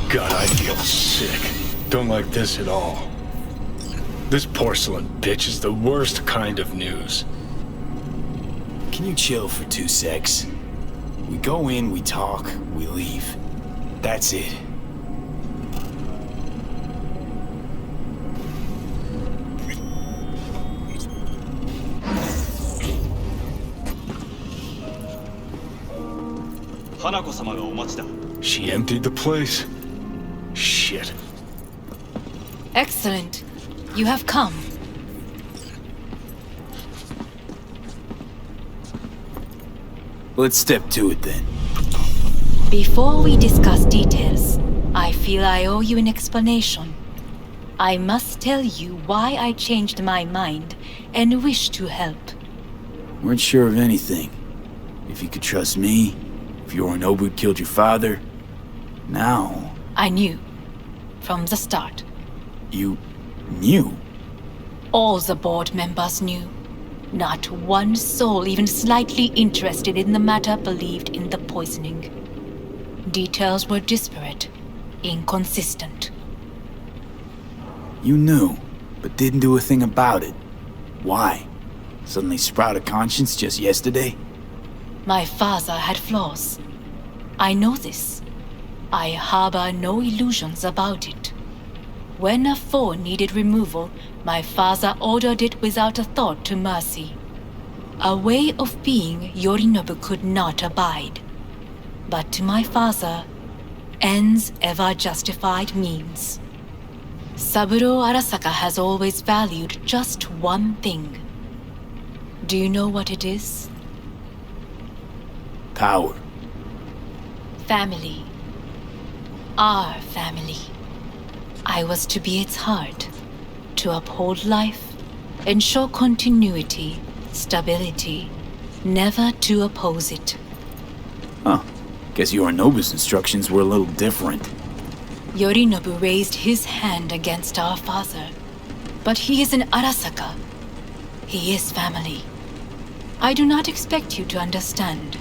God, I feel sick. Don't like this at all. This porcelain bitch is the worst kind of news. Can you chill for 2 secs? We go in, we talk, we leave. That's it. Hanako-sama ga omachi da. She emptied the place? Shit. Excellent. You have come. Let's step to it then. Before we discuss details, I feel I owe you an explanation. I must tell you why I changed my mind and wish to help. Weren't sure of anything. If you could trust me, if Yorinobu killed your father. Now... I knew. From the start. You... knew? All the board members knew. Not one soul even slightly interested in the matter believed in the poisoning. Details were disparate, inconsistent. You knew, but didn't do a thing about it. Why? Suddenly sprout a conscience just yesterday? My father had flaws. I know this. I harbor no illusions about it. When a foe needed removal, my father ordered it without a thought to mercy. A way of being Yorinobu could not abide. But to my father, ends ever justified means. Saburo Arasaka has always valued just one thing. Do you know what it is? Power. Family. Our family. I was to be its heart, to uphold life, ensure continuity, stability, never to oppose it. Huh. Guess Yorinobu's instructions were a little different. Yorinobu raised his hand against our father, but he is an Arasaka. He is family. I do not expect you to understand.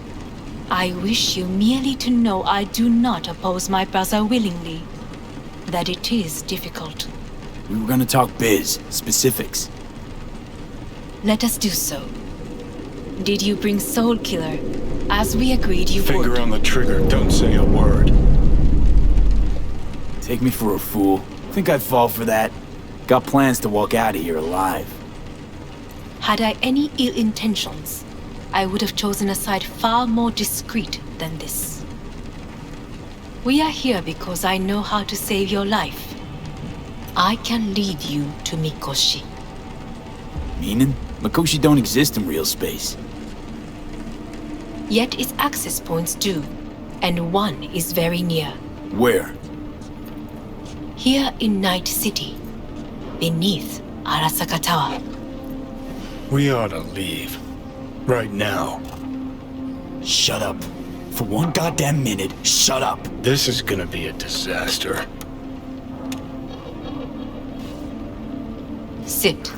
I wish you merely to know I do not oppose my brother willingly. That it is difficult. We were gonna talk biz, specifics. Let us do so. Did you bring Soul Killer, as we agreed you would? Finger on the trigger, don't say a word. Take me for a fool. Think I'd fall for that? Got plans to walk out of here alive. Had I any ill intentions, I would have chosen a side far more discreet than this. We are here because I know how to save your life. I can lead you to Mikoshi. Meaning? Mikoshi don't exist in real space. Yet its access points do, and one is very near. Where? Here in Night City, beneath Arasaka Tower. We ought to leave. Right now. Shut up. For one goddamn minute, shut up. This is gonna be a disaster. Sit.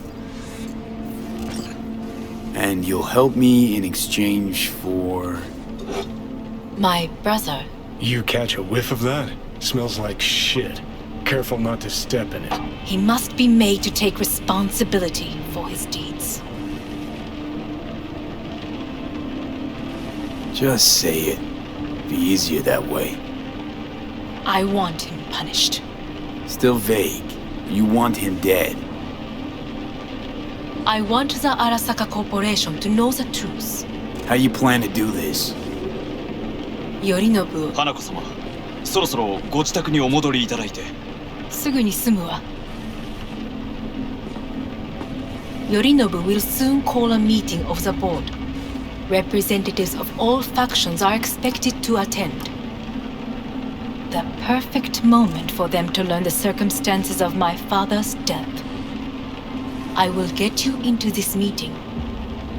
And you'll help me in exchange for... My brother. You catch a whiff of that? Smells like shit. Careful not to step in it. He must be made to take responsibility for his deeds. Just say it. Be easier that way. I want him punished. Still vague. You want him dead. I want the Arasaka Corporation to know the truth. How you plan to do this? Yorinobu. 花子様、そろそろご自宅にお戻りいただいて。すぐに済むわ。Yorinobu will soon call a meeting of the board. Representatives of all factions are expected to attend. The perfect moment for them to learn the circumstances of my father's death. I will get you into this meeting,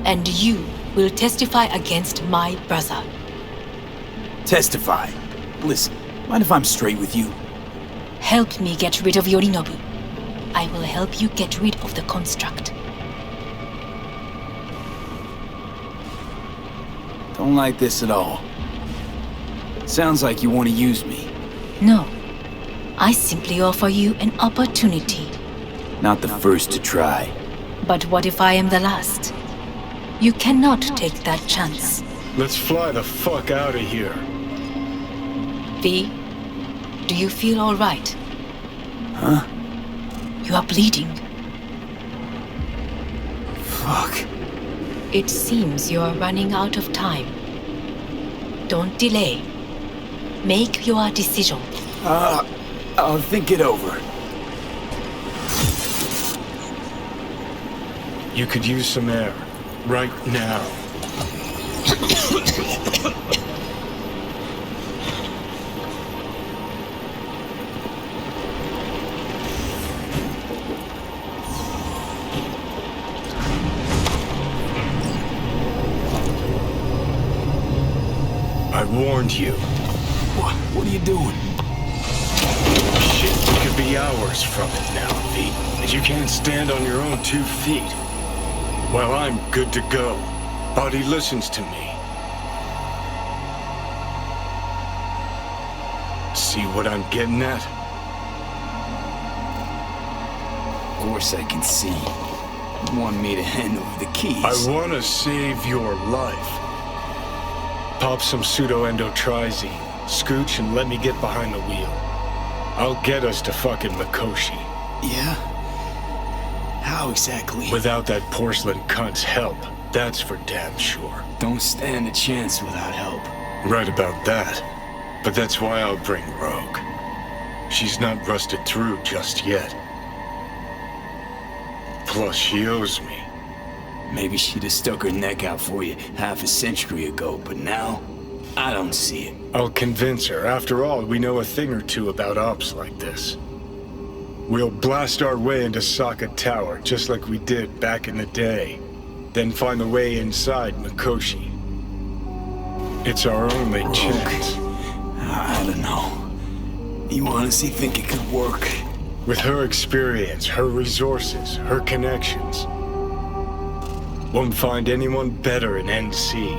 and you will testify against my brother. Testify? Listen, mind if I'm straight with you? Help me get rid of Yorinobu. I will help you get rid of the construct. Don't like this at all. Sounds like you want to use me. No. I simply offer you an opportunity. Not the first to try. But what if I am the last? You cannot take that chance. Let's fly the fuck out of here. V, do you feel all right? Huh? You are bleeding. Fuck. It seems you are running out of time. Don't delay. Make your decision. I'll think it over. You could use some air. Right now. I warned you. What are you doing? Shit, we could be hours from it now, V. And you can't stand on your own 2 feet. Well, I'm good to go. Body listens to me. See what I'm getting at? Of course I can see. You want me to hand over the keys. I want to save your life. Pop some pseudo-endotrizine, scooch, and let me get behind the wheel. I'll get us to fucking Mikoshi. Yeah? How exactly? Without that porcelain cunt's help, that's for damn sure. Don't stand a chance without help. Right about that. But that's why I'll bring Rogue. She's not rusted through just yet. Plus, she owes me. Maybe she'd have stuck her neck out for you half a century ago, but now, I don't see it. I'll convince her. After all, we know a thing or two about ops like this. We'll blast our way into Saka Tower, just like we did back in the day. Then find the way inside Mikoshi. It's our only chance. I don't know. You honestly think it could work? With her experience, her resources, her connections. Won't find anyone better in NC.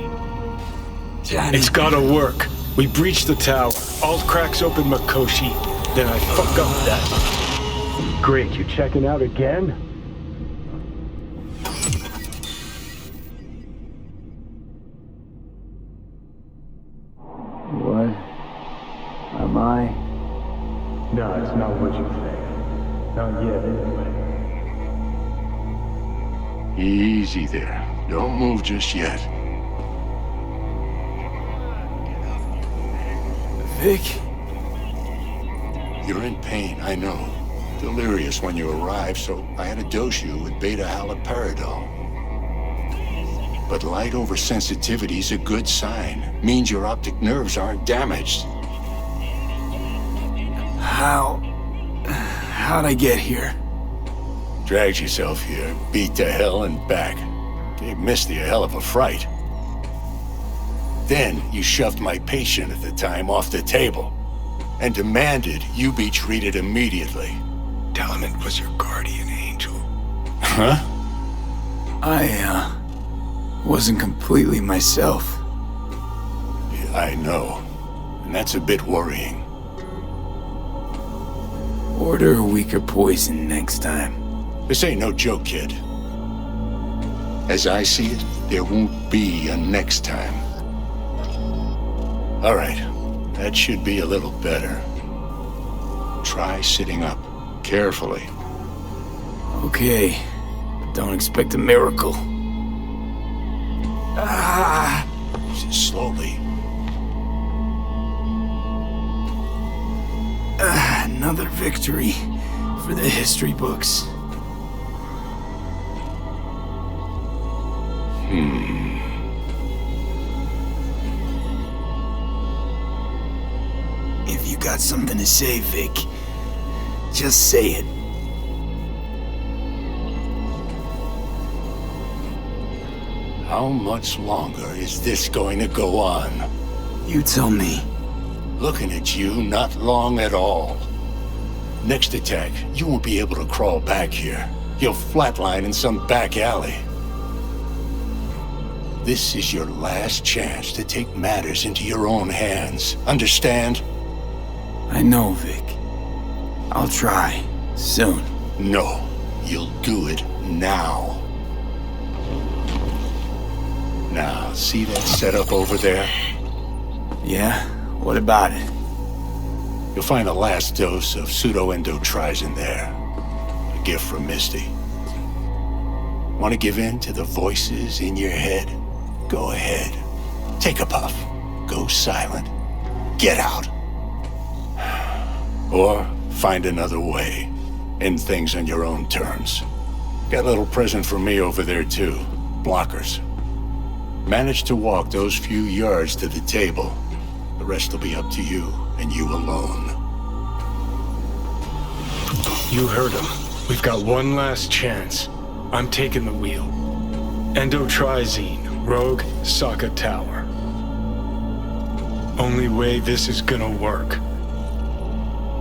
Johnny. It's gotta work. We breach the tower. Alt cracks open Mikoshi. Then I fuck up that. Great, you checking out again? What? Am I? No, it's not what you think. Not yet, anyway. Easy there. Don't move just yet. Vic? You're in pain, I know. Delirious when you arrived, so I had to dose you with beta-haloperidol. But light oversensitivity's a good sign. Means your optic nerves aren't damaged. How'd I get here? Dragged yourself here, beat to hell and back. Gave Misty a hell of a fright. Then you shoved my patient at the time off the table and demanded you be treated immediately. Tell him it was your guardian angel. Huh? I, wasn't completely myself. Yeah, I know. And that's a bit worrying. Order a weaker poison next time. This ain't no joke, kid. As I see it, there won't be a next time. All right, that should be a little better. Try sitting up, carefully. Okay, but don't expect a miracle. Just slowly. Another victory for the history books. If you got something to say, Vic, just say it. How much longer is this going to go on? You tell me. Looking at you, not long at all. Next attack, you won't be able to crawl back here. You'll flatline in some back alley. This is your last chance to take matters into your own hands. Understand? I know, Vic. I'll try. Soon. No. You'll do it now. Now, see that setup over there? Yeah? What about it? You'll find the last dose of pseudo-Neutralize in there. A gift from Misty. Want to give in to the voices in your head? Go ahead. Take a puff. Go silent. Get out. Or find another way. End things on your own terms. Got a little present for me over there too. Blockers. Manage to walk those few yards to the table. The rest will be up to you, and you alone. You heard him. We've got one last chance. I'm taking the wheel. Endotrizine, Rogue, Saka Tower. Only way this is gonna work.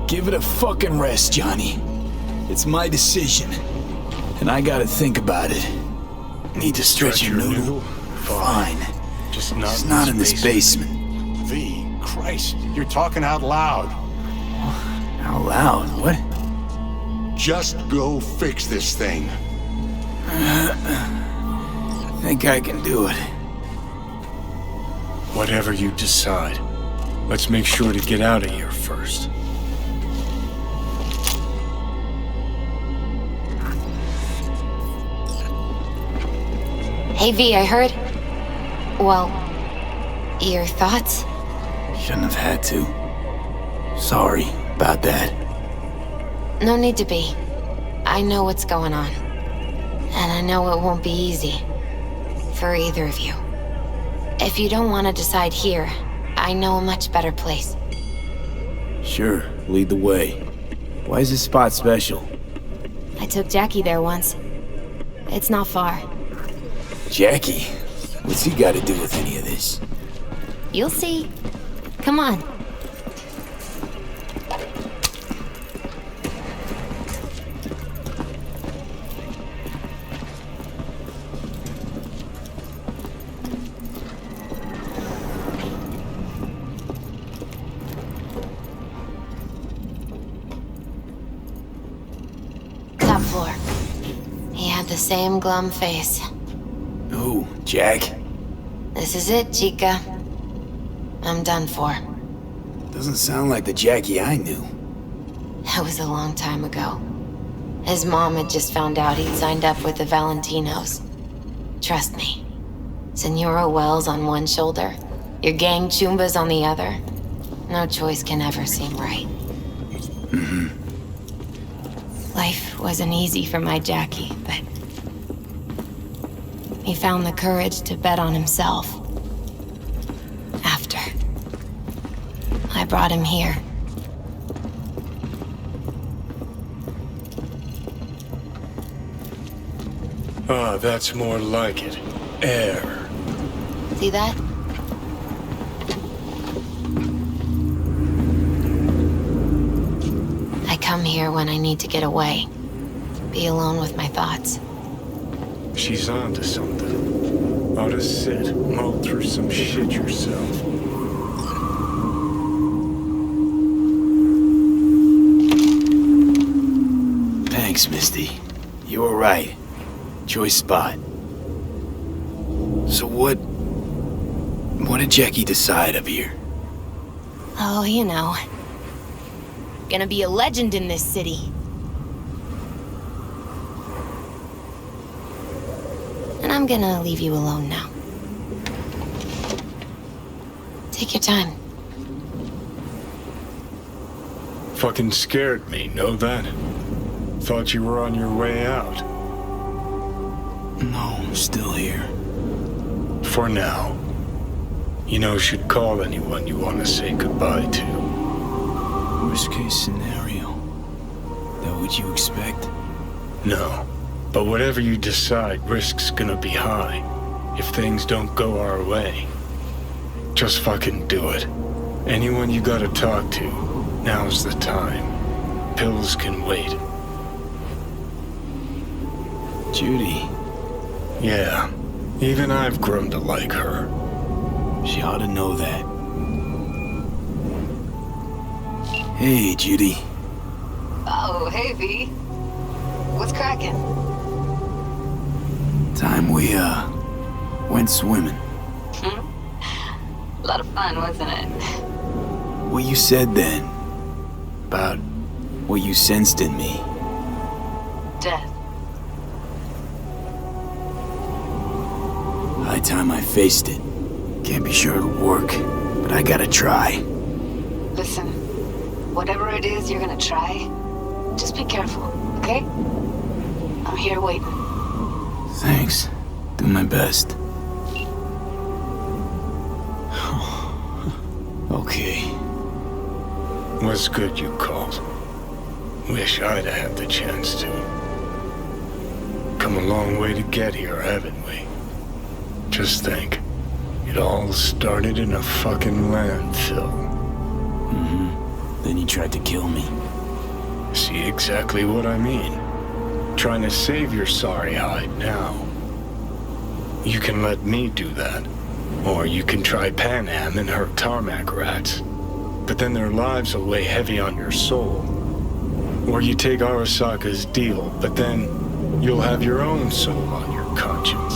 Give it a fucking rest, Johnny. It's my decision. And I gotta think about it. Need to stretch your noodle? Fine. Just It's not in this basement. V, Christ, you're talking out loud. Out loud? What? Just go fix this thing. I think I can do it. Whatever you decide. Let's make sure to get out of here first. Hey V, I heard... Well, your thoughts? Shouldn't have had to. Sorry about that. No need to be. I know what's going on. And I know it won't be easy. For either of you. If you don't want to decide here, I know a much better place. Sure, lead the way. Why is this spot special? I took Jackie there once. It's not far. Jackie? What's he got to do with any of this? You'll see. Come on. Top floor. He had the same glum face. Who? Jack? This is it, Chica. I'm done for. Doesn't sound like the Jackie I knew. That was a long time ago. His mom had just found out he'd signed up with the Valentinos. Trust me. Senora Wells on one shoulder, your gang Chumbas on the other. No choice can ever seem right. Life wasn't easy for my Jackie, but... he found the courage to bet on himself. After. I brought him here. Ah, that's more like it. Air. See that? I come here when I need to get away. Be alone with my thoughts. She's onto something. Ought to sit, mull through some shit yourself. Thanks, Misty. You were right. Choice spot. So what did Jackie decide up here? Oh, you know. Gonna be a legend in this city. And I'm gonna leave you alone now. Take your time. Fucking scared me, know that? Thought you were on your way out. No, I'm still here. For now. You know, should call anyone you want to say goodbye to. Worst case scenario. That what you expect? No. But whatever you decide, risk's gonna be high. If things don't go our way. Just fucking do it. Anyone you gotta talk to, now's the time. Pills can wait. Judy. Yeah. Even I've grown to like her. She ought to know that. Hey, Judy. Oh, hey, V. What's cracking? Time we, went swimming. A lot of fun, wasn't it? What you said then, about what you sensed in me. Death. High time I faced it. Can't be sure it'll work, but I gotta try. Listen, whatever it is you're gonna try, just be careful, okay? I'm here waiting. Thanks. Do my best. Okay. Was good you called. Wish I'd had the chance to. Come a long way to get here, haven't we? Just think. It all started in a fucking landfill. Mm-hmm. Then you tried to kill me. See exactly what I mean? Trying to save your sorry hide now. You can let me do that. Or you can try Panam and her tarmac rats. But then their lives will weigh heavy on your soul. Or you take Arasaka's deal, but then you'll have your own soul on your conscience.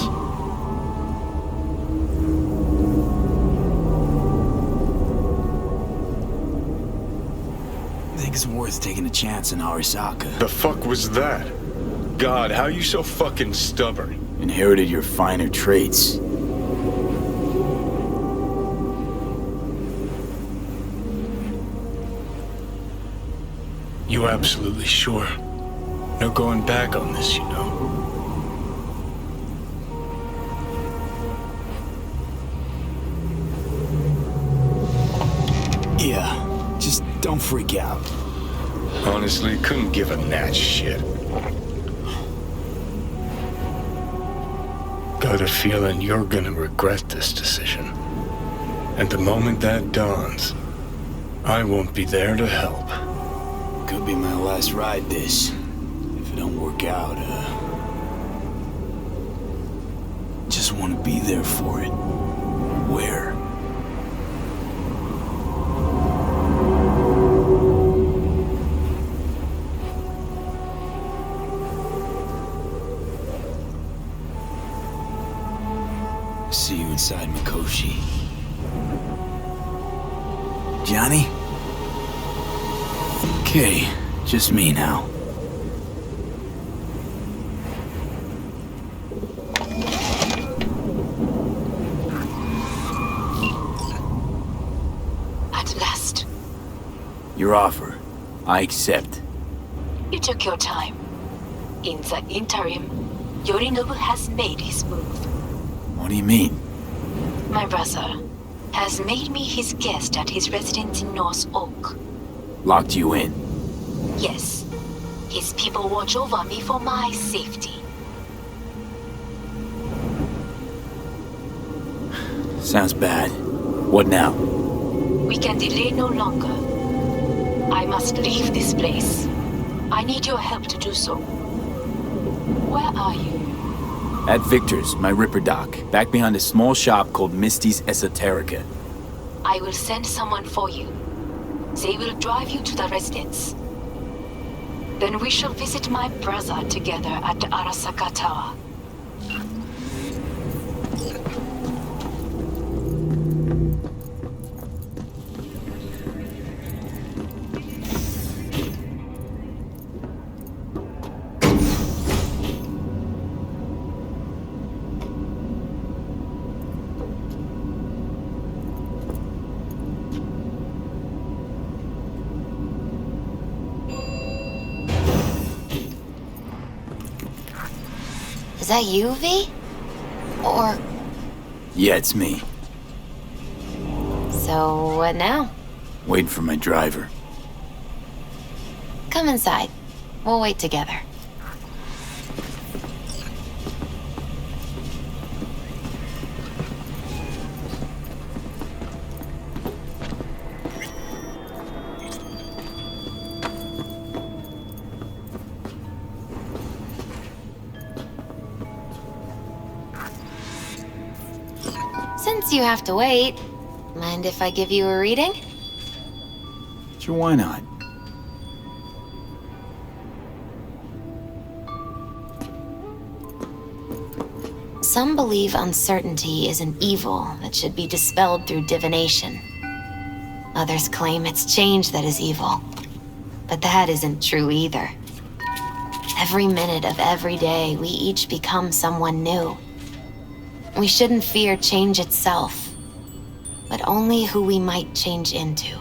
I think it's worth taking a chance on Arasaka. The fuck was that? God, how you so fucking stubborn? Inherited your finer traits. You absolutely sure? No going back on this, you know? Yeah, just don't freak out. Honestly, couldn't give a gnat's shit. Got a feeling you're gonna regret this decision. And the moment that dawns, I won't be there to help. Could be my last ride this. If it don't work out, just want to be there for it. Where? See you inside Mikoshi. Johnny? Okay, just me now. At last. Your offer. I accept. You took your time. In the interim, Yorinobu has made his move. What do you mean? My brother has made me his guest at his residence in North Oak. Locked you in? Yes. His people watch over me for my safety. Sounds bad. What now? We can delay no longer. I must leave this place. I need your help to do so. Where are you? At Victor's, my Ripper dock, back behind a small shop called Misty's Esoterica. I will send someone for you. They will drive you to the residence. Then we shall visit my brother together at the Arasaka Tower. Is that you, V? Or... Yeah, it's me. So, what now? Waiting for my driver. Come inside. We'll wait together. Since you have to wait, mind if I give you a reading? Sure, why not? Some believe uncertainty is an evil that should be dispelled through divination. Others claim it's change that is evil. But that isn't true either. Every minute of every day, we each become someone new. We shouldn't fear change itself, but only who we might change into.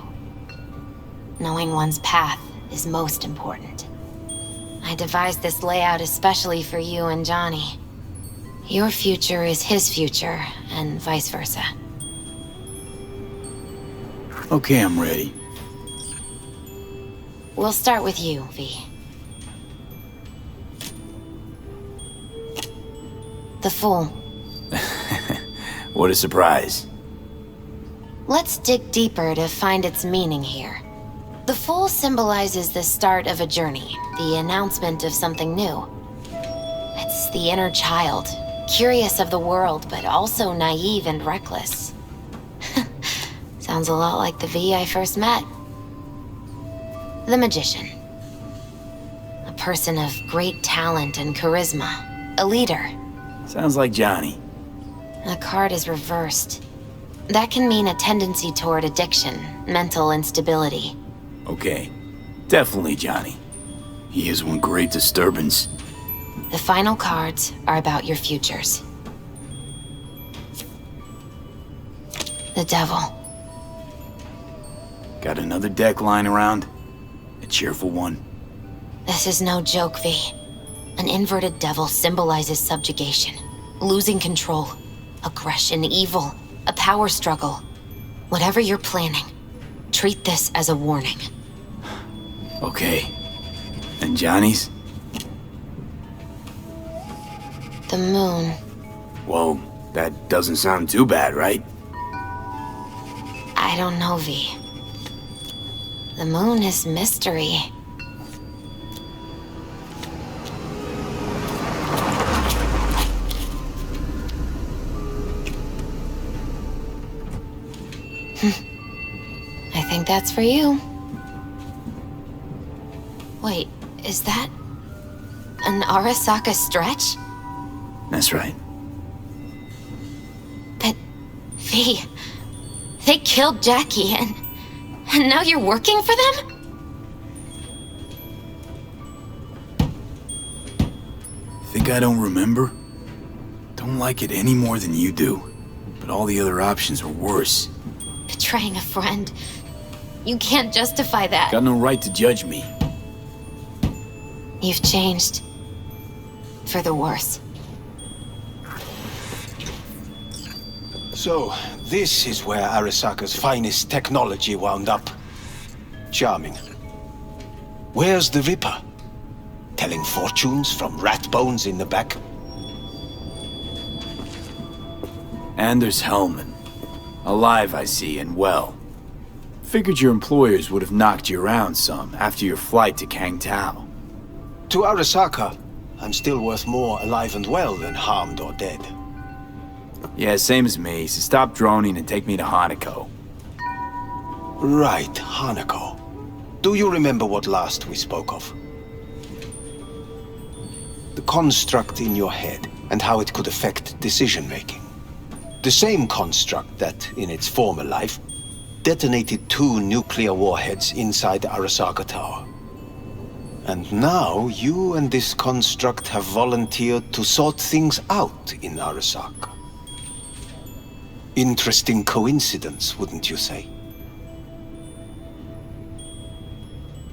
Knowing one's path is most important. I devised this layout especially for you and Johnny. Your future is his future, and vice versa. Okay, I'm ready. We'll start with you, V. The Fool. What a surprise. Let's dig deeper to find its meaning here. The Fool symbolizes the start of a journey, the announcement of something new. It's the inner child, curious of the world, but also naive and reckless. Sounds a lot like the V I first met. The Magician. A person of great talent and charisma. A leader. Sounds like Johnny. The card is reversed. That can mean a tendency toward addiction, mental instability. Okay, definitely Johnny. He is one great disturbance. The final cards are about your futures. The Devil. Got another deck lying around? A cheerful one? This is no joke, V. An inverted devil symbolizes subjugation, losing control, aggression, evil, a power struggle. Whatever you're planning, treat this as a warning. Okay. And Johnny's? The Moon. Whoa, that doesn't sound too bad, right? I don't know, V. The Moon is mystery. I think that's for you. Wait, is that an Arasaka stretch? That's right. But, V, they killed Jackie and now you're working for them? Think I don't remember? Don't like it any more than you do. But all the other options are worse. Betraying a friend. You can't justify that. Got no right to judge me. You've changed. For the worse. So, this is where Arasaka's finest technology wound up. Charming. Where's the Ripper? Telling fortunes from rat bones in the back? And there's Hellman. Alive, I see, and well. Figured your employers would have knocked you around some after your flight to Kangtao. To Arasaka, I'm still worth more alive and well than harmed or dead. Yeah, same as me, so stop droning and take me to Hanako. Right, Hanako. Do you remember what last we spoke of? The construct in your head and how it could affect decision-making. The same construct that, in its former life, detonated 2 nuclear warheads inside the Arasaka Tower. And now, you and this construct have volunteered to sort things out in Arasaka. Interesting coincidence, wouldn't you say?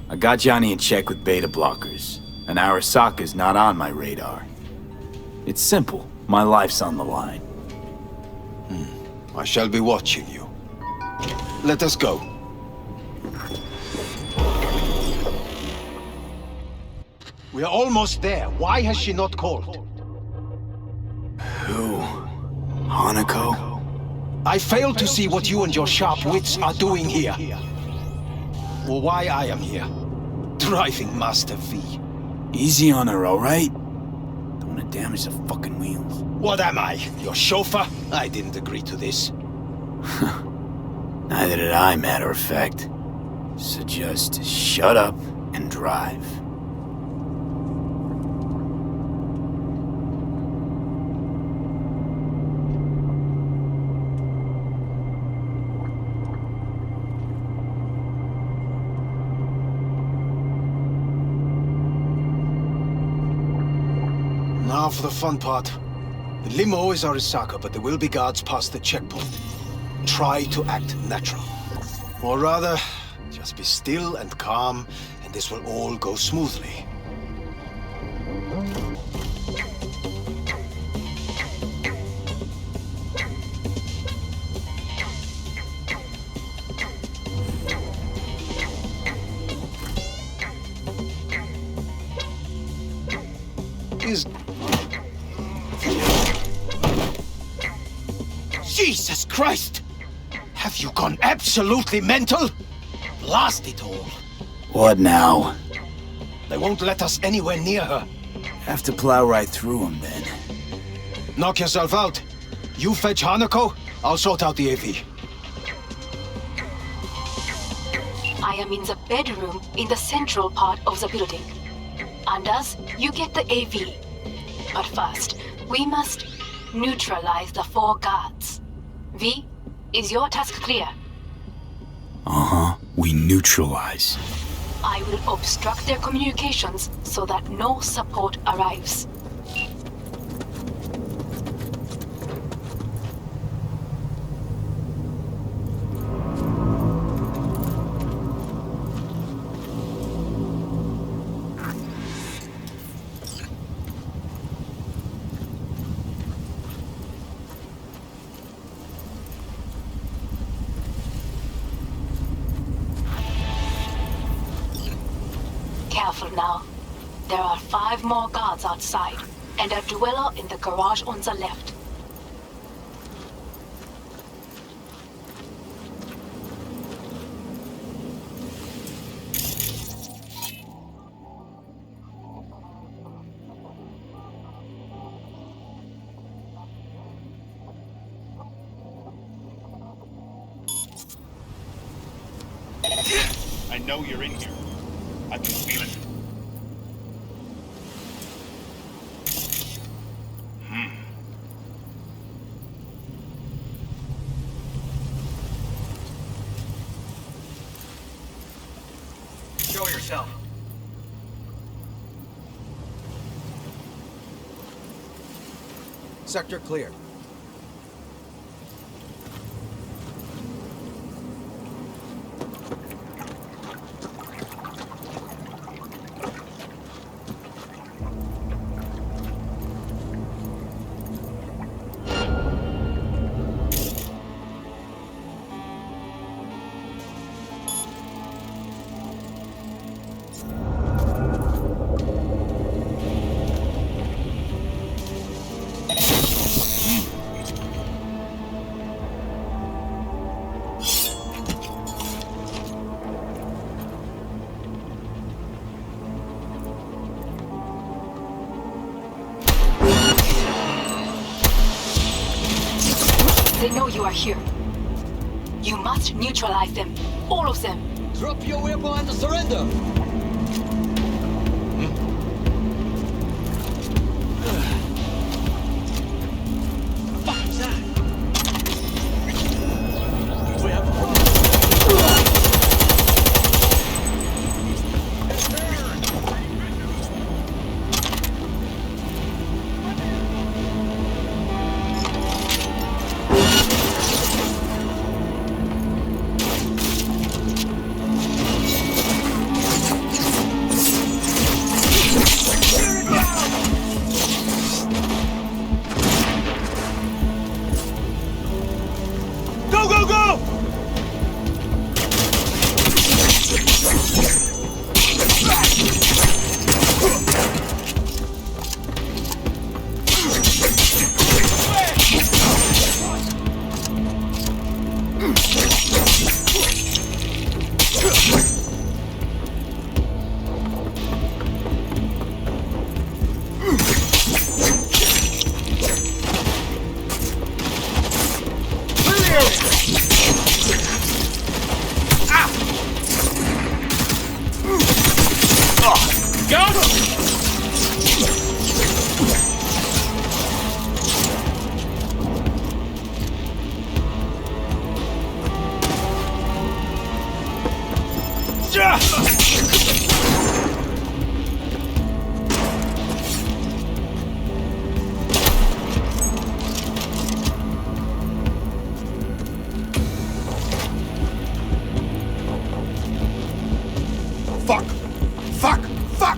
I got Johnny in check with beta blockers, and Arasaka's not on my radar. It's simple. My life's on the line. I shall be watching you. Let us go. We are almost there. Why has she not called? Who? Hanako? I fail to see what you and your sharp wits are doing here. Or why I am here. Driving Master V. Easy on her, all right? The I'm gonna damage the fucking wheels. What am I? Your chauffeur? I didn't agree to this. Neither did I, matter of fact. So just shut up and drive. Now for the fun part. The limo is Arasaka, but there will be guards past the checkpoint. Try to act natural. Or rather, just be still and calm, and this will all go smoothly. Jesus Christ! Have you gone absolutely mental? Blast it all. What now? They won't let us anywhere near her. Have to plow right through them then. Knock yourself out. You fetch Hanako, I'll sort out the AV. I am in the bedroom in the central part of the building. Anders, you get the AV. But first, we must neutralize the 4 guards. V, is your task clear? Uh-huh. We neutralize. I will obstruct their communications so that no support arrives. Careful now. There are 5 more guards outside, and a dweller in the garage on the left. I know you're in here. I can feel it. Show yourself. Sector clear. They know you are here. You must neutralize them. All of them. Drop your weapon and surrender! Fuck is that? We have a problem. Fuck! Fuck! Fuck!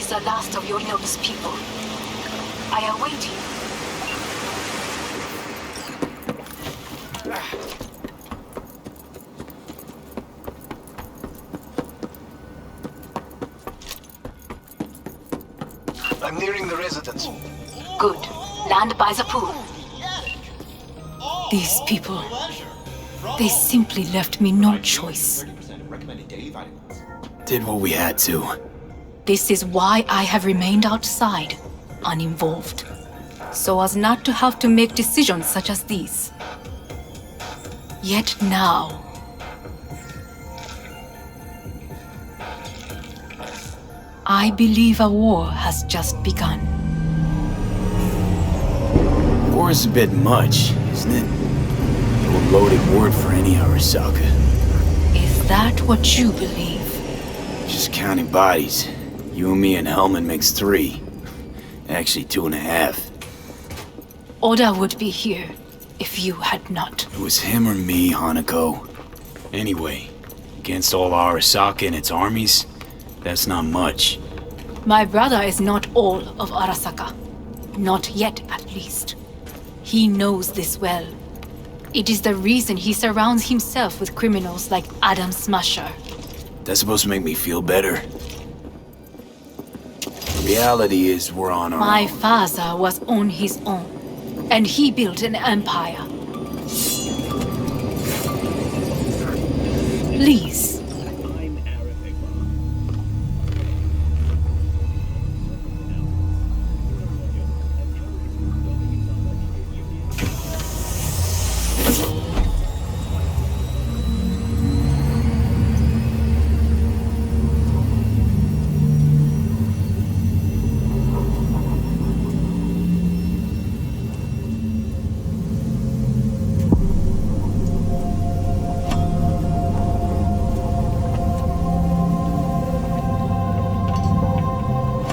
The last of Yorinobu's people. I await you. I'm nearing the residence. Good. Land by the pool. These people, they simply left me no choice. Did what we had to. This is why I have remained outside, uninvolved, so as not to have to make decisions such as these. Yet now, I believe a war has just begun. War is a bit much, isn't it? A loaded word for any Arasaka. Is that what you believe? Just counting bodies. You and me and Hellman makes 3. Actually 2.5. Oda would be here if you had not. It was him or me, Hanako. Anyway, against all Arasaka and its armies, that's not much. My brother is not all of Arasaka. Not yet, at least. He knows this well. It is the reason he surrounds himself with criminals like Adam Smasher. That's supposed to make me feel better. The reality is we're on our My own. father was on his own, and he built an empire. Please.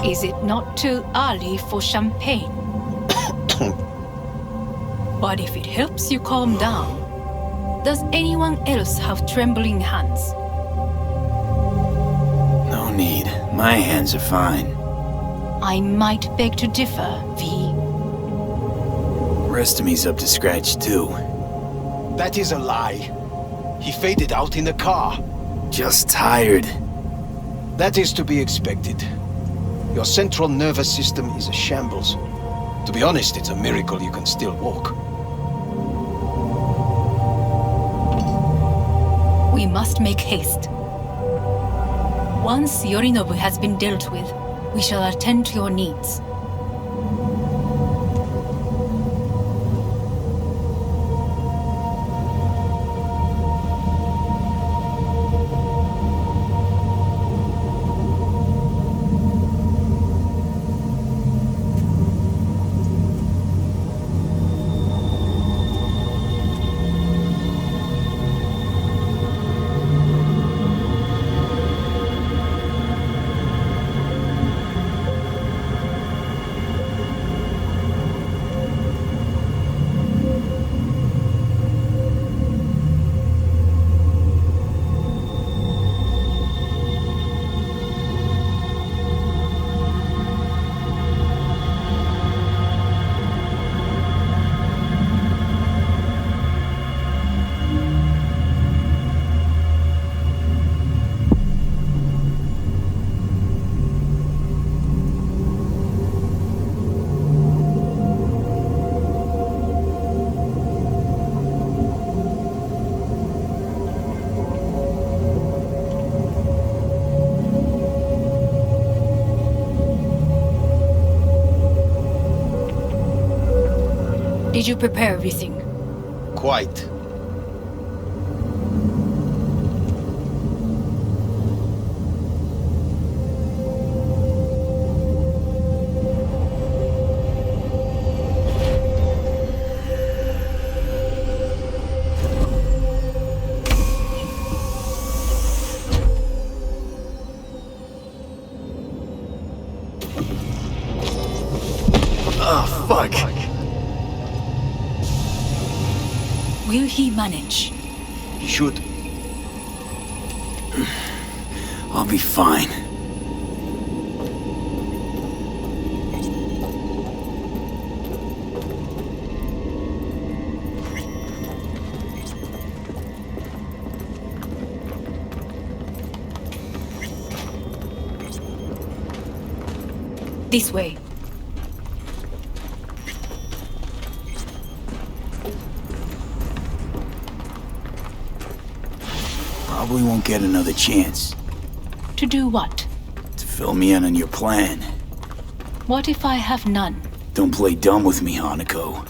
Is it not too early for champagne? But if it helps you calm down, does anyone else have trembling hands? No need. My hands are fine. I might beg to differ, V. Rest of me's up to scratch too. That is a lie. He faded out in the car. Just tired. That is to be expected. Your central nervous system is a shambles. To be honest, it's a miracle you can still walk. We must make haste. Once Yorinobu has been dealt with, we shall attend to your needs. Did you prepare everything? Quite. Oh, fuck. Will he manage? He should. I'll be fine. This way. Probably won't get another chance. To do what? To fill me in on your plan. What if I have none? Don't play dumb with me, Hanako.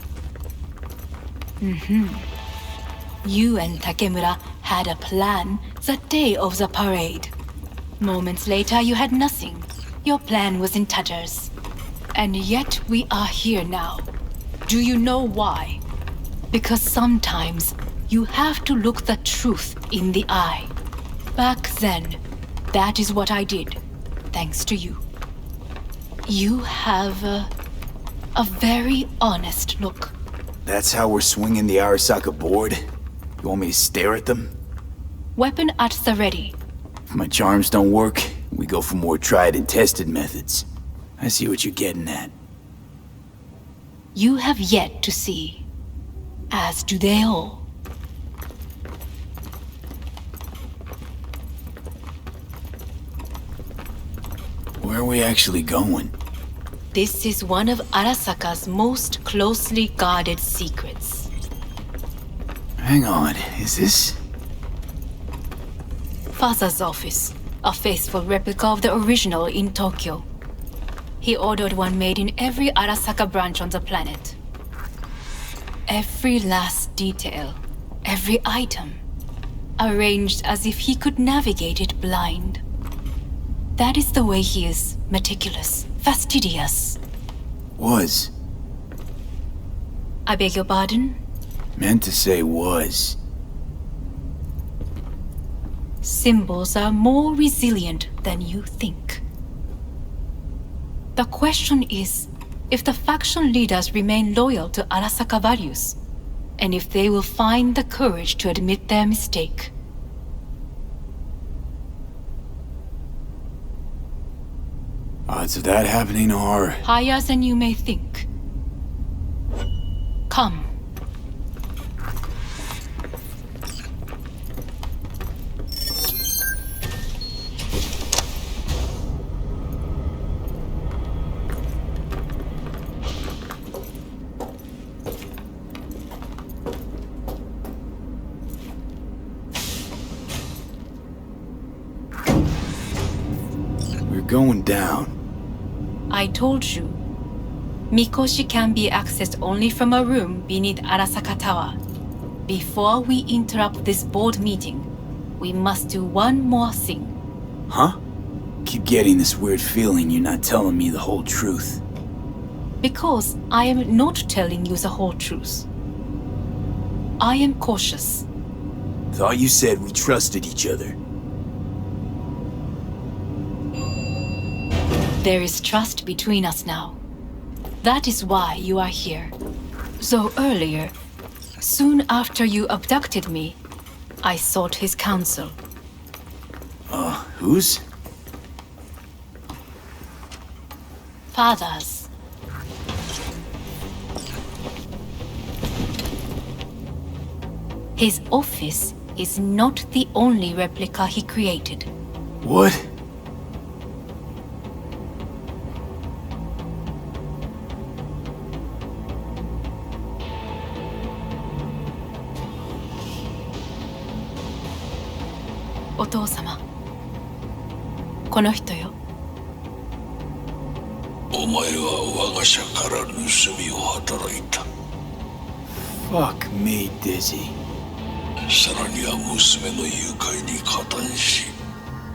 You and Takemura had a plan the day of the parade. Moments later, you had nothing. Your plan was in tatters. And yet we are here now. Do you know why? Because sometimes you have to look the truth in the eye. Back then, that is what I did, thanks to you. You have a very honest look. That's how we're swinging the Arasaka board? You want me to stare at them? Weapon at the ready. If my charms don't work, we go for more tried and tested methods. I see what you're getting at. You have yet to see, as do they all. Where are we actually going? This is one of Arasaka's most closely guarded secrets. Hang on, is this? Father's office, a faithful replica of the original in Tokyo. He ordered one made in every Arasaka branch on the planet. Every last detail, every item, arranged as if he could navigate it blind. That is the way he is, meticulous, fastidious. Was. I beg your pardon? Meant to say was. Symbols are more resilient than you think. The question is, if the faction leaders remain loyal to Arasaka values, and if they will find the courage to admit their mistake. Odds of that happening are... higher than you may think. Come. going down. I told you. Mikoshi can be accessed only from a room beneath Arasaka Tower. Before we interrupt this board meeting, we must do one more thing. Huh? Keep getting this weird feeling you're not telling me the whole truth. Because I am not telling you the whole truth. I am cautious. Thought you said we trusted each other. There is trust between us now. That is why you are here. So earlier, soon after you abducted me, I sought his counsel. Whose? Father's. His office is not the only replica he created. What? Otou-sama. この人よ。お前は我が社から盗みを働いた。Fuck me, Dizzy. さらには娘の誘拐に加担し、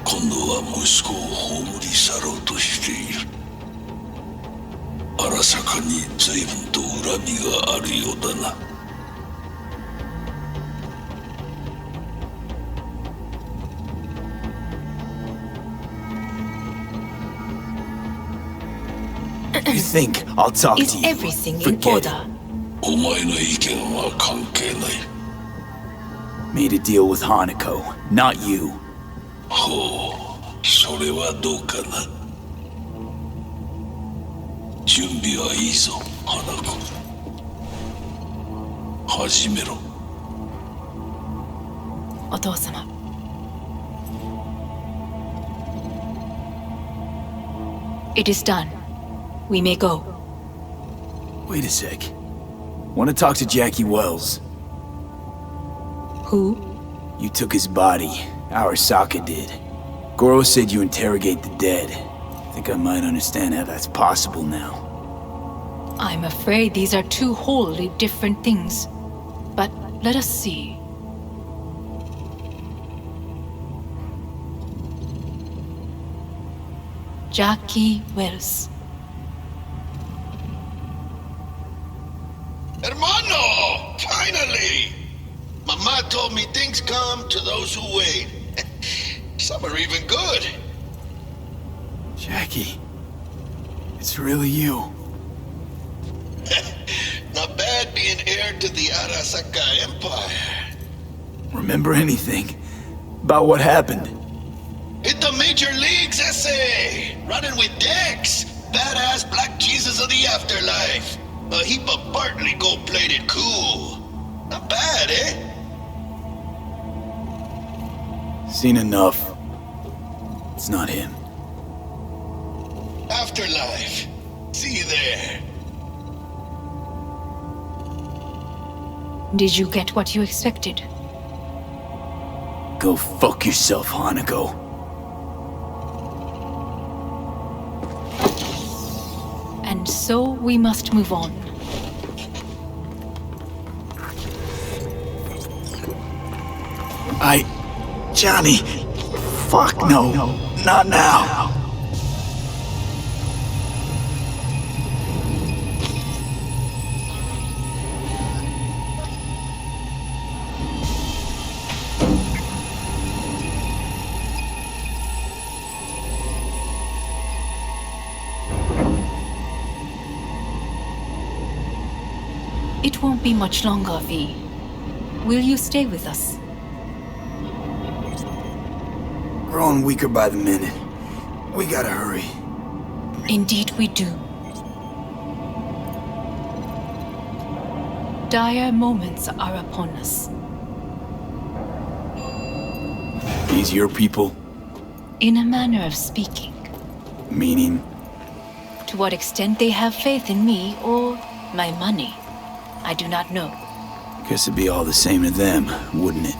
今度は息子を葬り去ろうとしている。荒坂に随分と恨みがあるようだな。You think I'll talk Is to you? everything in Forget order? it. お前の意見は関係ない。Made a deal with Hanako, not you. ほう、それはどうかな。準備はいいぞ、花子。始めろ。お父様。It is done. We may go. Wait a sec. Want to talk to Jackie Wells. Who? You took his body. Arasaka did. Goro said you interrogate the dead. Think I might understand how that's possible now. I'm afraid these are two wholly different things. But let us see. Jackie Wells. Hermano! Finally! Mama told me things come to those who wait. Some are even good. Jackie. It's really you. Not bad being heir to the Arasaka Empire. Remember anything about what happened? Hit the major leagues, essay! Running with Dex! Badass black Jesus of the afterlife! A heap of partly gold-plated cool. Not bad, eh? Seen enough. It's not him. Afterlife. See you there. Did you get what you expected? Go fuck yourself, Hanako. And so we must move on. Johnny. Fuck no. Not now. It won't be much longer, V. Will you stay with us? Growing weaker by the minute. We gotta hurry. Indeed we do. Dire moments are upon us. These your people? In a manner of speaking. Meaning? To what extent they have faith in me or my money, I do not know. Guess it'd be all the same to them, wouldn't it?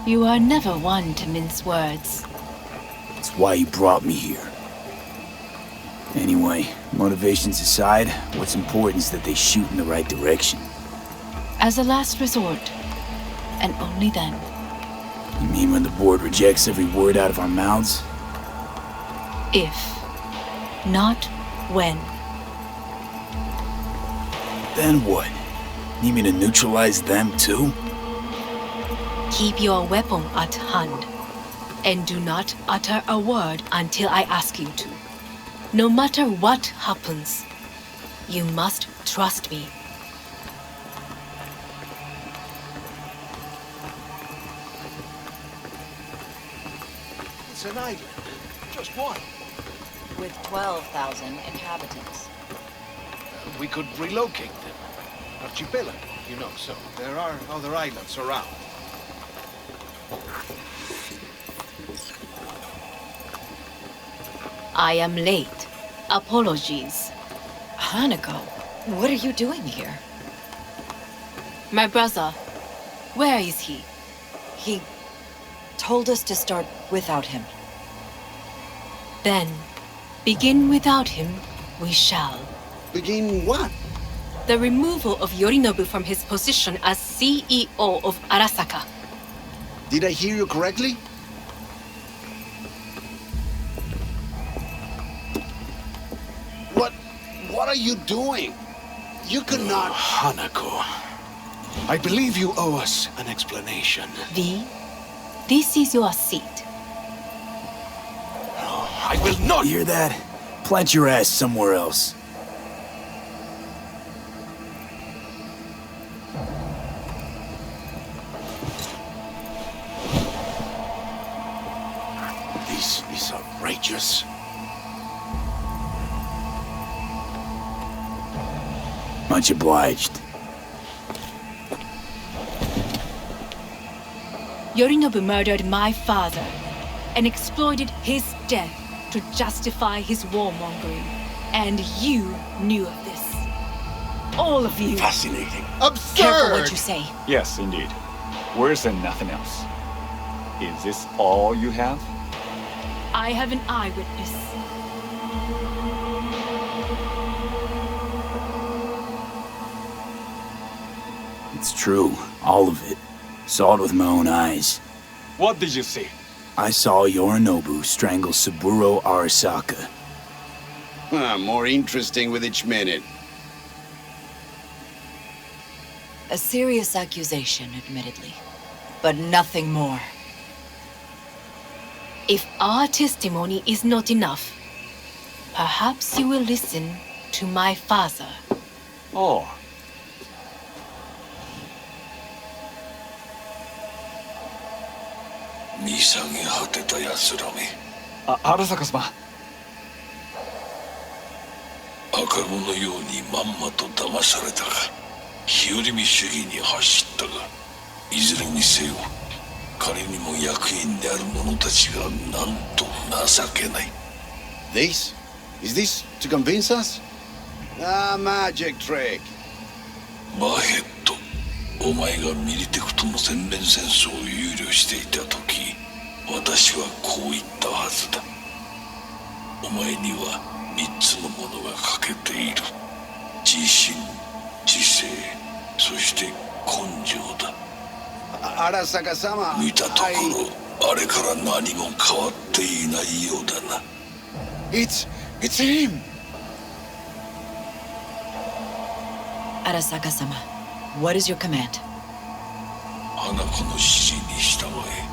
You are never one to mince words. That's why you brought me here. Anyway, motivations aside, what's important is that they shoot in the right direction. As a last resort, and only then. You mean when the board rejects every word out of our mouths? If, not when. Then what? Need me to neutralize them too? Keep your weapon at hand, and do not utter a word until I ask you to. No matter what happens, you must trust me. It's an island. Just one. With 12,000 inhabitants. We could relocate them. Archipelago, you know, so there are other islands around. I am late. Apologies. Hanako, what are you doing here? My brother, where is he? He told us to start without him. Then, begin without him, we shall. Begin what? The removal of Yorinobu from his position as CEO of Arasaka. Did I hear you correctly? What are you doing? You cannot... Hanako, I believe you owe us an explanation. V, this is your seat. No, I will not... You hear that? Plant your ass somewhere else. This is outrageous. Much obliged. Yorinobu murdered my father and exploited his death to justify his warmongering. And you knew of this. All of you. Fascinating. Careful what you say. Yes, indeed. Worse than nothing else. Is this all you have? I have an eyewitness. It's true, all of it. Saw it with my own eyes. What did you see? I saw Yorinobu strangle Saburo Arasaka. More interesting with each minute. A serious accusation, admittedly. But nothing more. If our testimony is not enough, perhaps you will listen to my father. Oh. Arasaka様。赤子のようにまんまと騙されたが、日和見主義に走ったが、いずれにせよ、彼にも役員である者たちがなんと情けない。This? Is this to convince us? Magic trick. バヘット、お前がミリテクとの全面戦争を憂慮していた時、私はこう言ったはずだ。お前には3つのものが欠けている。自信、知性、そして根性だ。Arasaka-sama, 見たところ、あれから何も変わっていないようだな。It's him! Arasaka-sama, what is your command? 花子の指示に従え。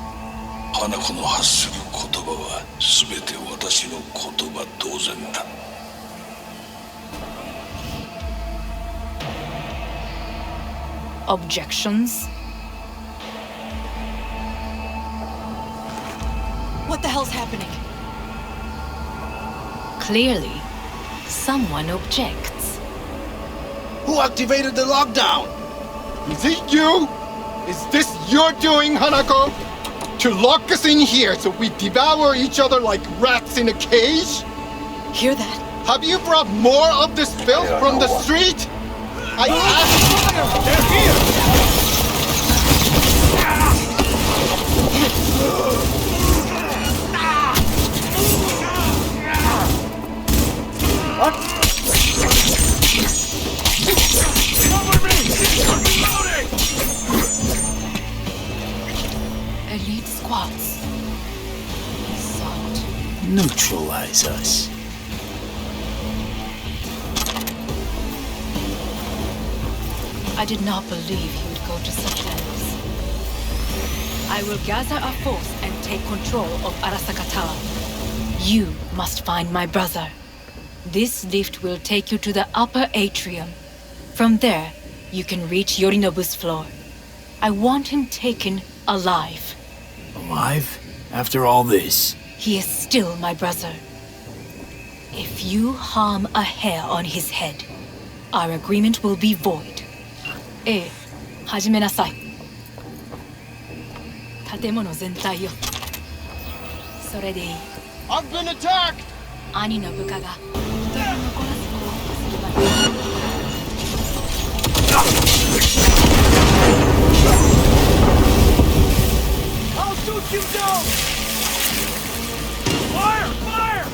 花子の発する言葉は全て私の言葉同然だ。Objections? What the hell's happening? Clearly, someone objects. Who activated the lockdown? Is it you? Is this your doing, Hanako? To lock us in here so we devour each other like rats in a cage? Hear that? Have you brought more of this filth from the street? I asked... They're here! neutralize us. I did not believe he would go to such lengths. I will gather a force and take control of Arasaka Tower. You must find my brother. This lift will take you to the upper atrium. From there, you can reach Yorinobu's floor. I want him taken alive. Alive? After all this? He is still my brother. If you harm a hair on his head, our agreement will be void. 始めなさい。建物全体よ。それでいい。I've been attacked! 兄の部下が人を残らす方をすればいい。I'll shoot you down! Fire! Fire!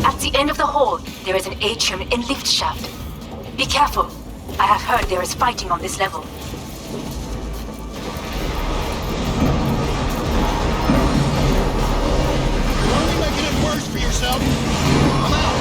At the end of the hall, there is an atrium and lift shaft. Be careful. I have heard there is fighting on this level. You're only making it worse for yourself. I'm out.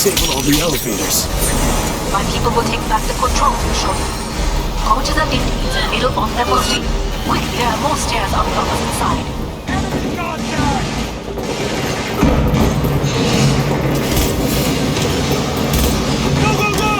Disable all the elevators. My people will take back the control room shortly. Go to the lift in the middle of level 3. Quick, there are more stairs on the opposite side. Enemy contact! Go, go, go!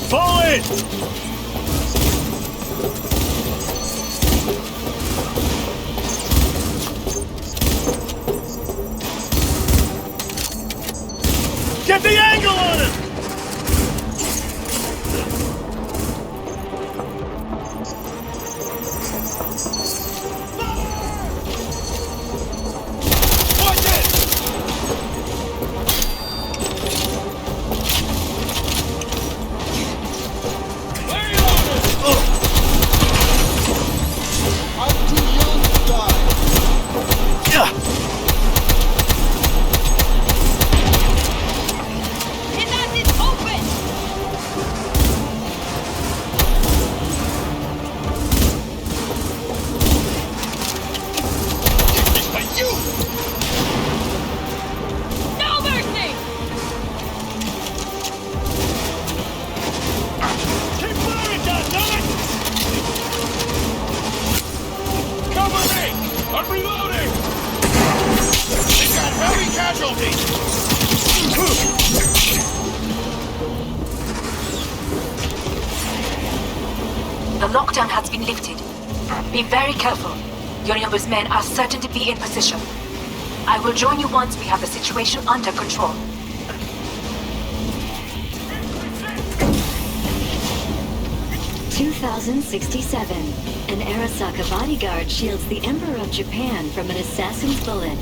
Fall in! Get the angle on him! Watch it! lockdown has been lifted. Be very careful. Yorinobu's men are certain to be in position. I will join you once we have the situation under control. (2067). An Arasaka bodyguard shields the Emperor of Japan from an assassin's bullet.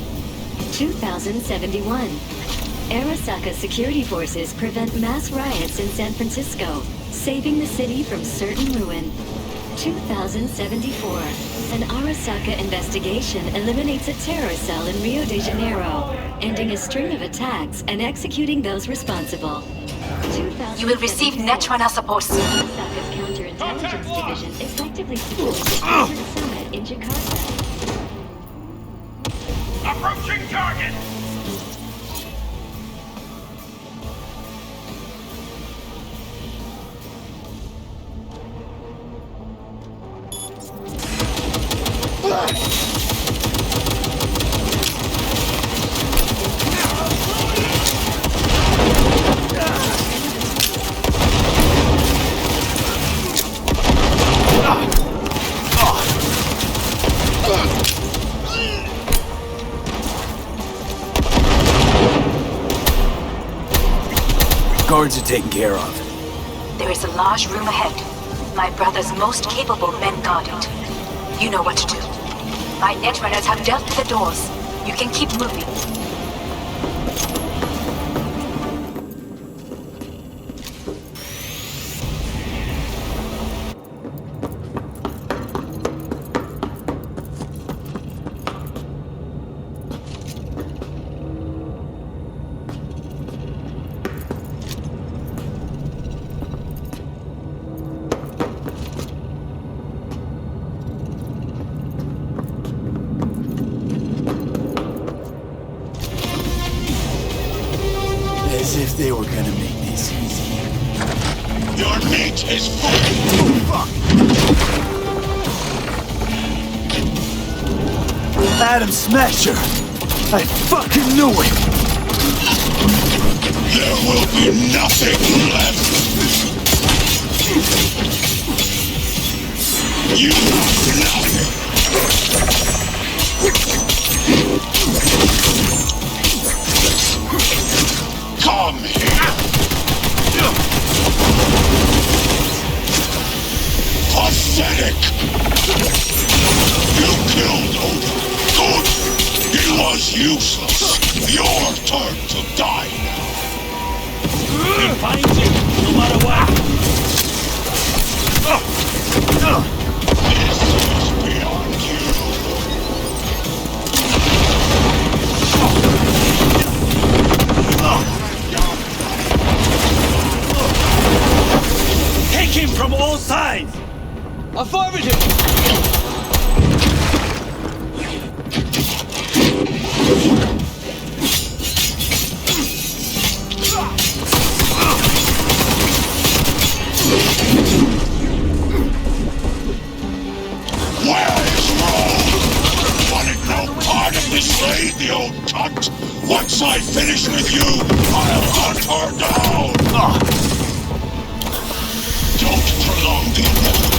2071. Arasaka security forces prevent mass riots in San Francisco, saving the city from certain ruin. 2074. An Arasaka investigation eliminates a terror cell in Rio de Janeiro, ending a string of attacks and executing those responsible. You will receive Netrunner support soon. Arasaka's counterintelligence division effectively supports the Secret Summit in Jakarta. Approaching target! Guards are taken care of. There is a large room ahead. My brother's most capable men guard it. You know what to do. My netrunners have dealt with the doors. You can keep moving. As if they were gonna make this easy. Your meat is full! Fuck! Adam Smasher! I fucking knew it! There will be nothing left! You have nothing! Come here! Pathetic! You killed Oda. Good! He was useless. Your turn to die now. We'll find you, no matter what! This is beyond you. Take him from all sides! Affirmative! Where is Rome? Wanted no part of this raid, the old cunt! Once I finish with you, I'll hunt her down! Don't prolong the inevitable.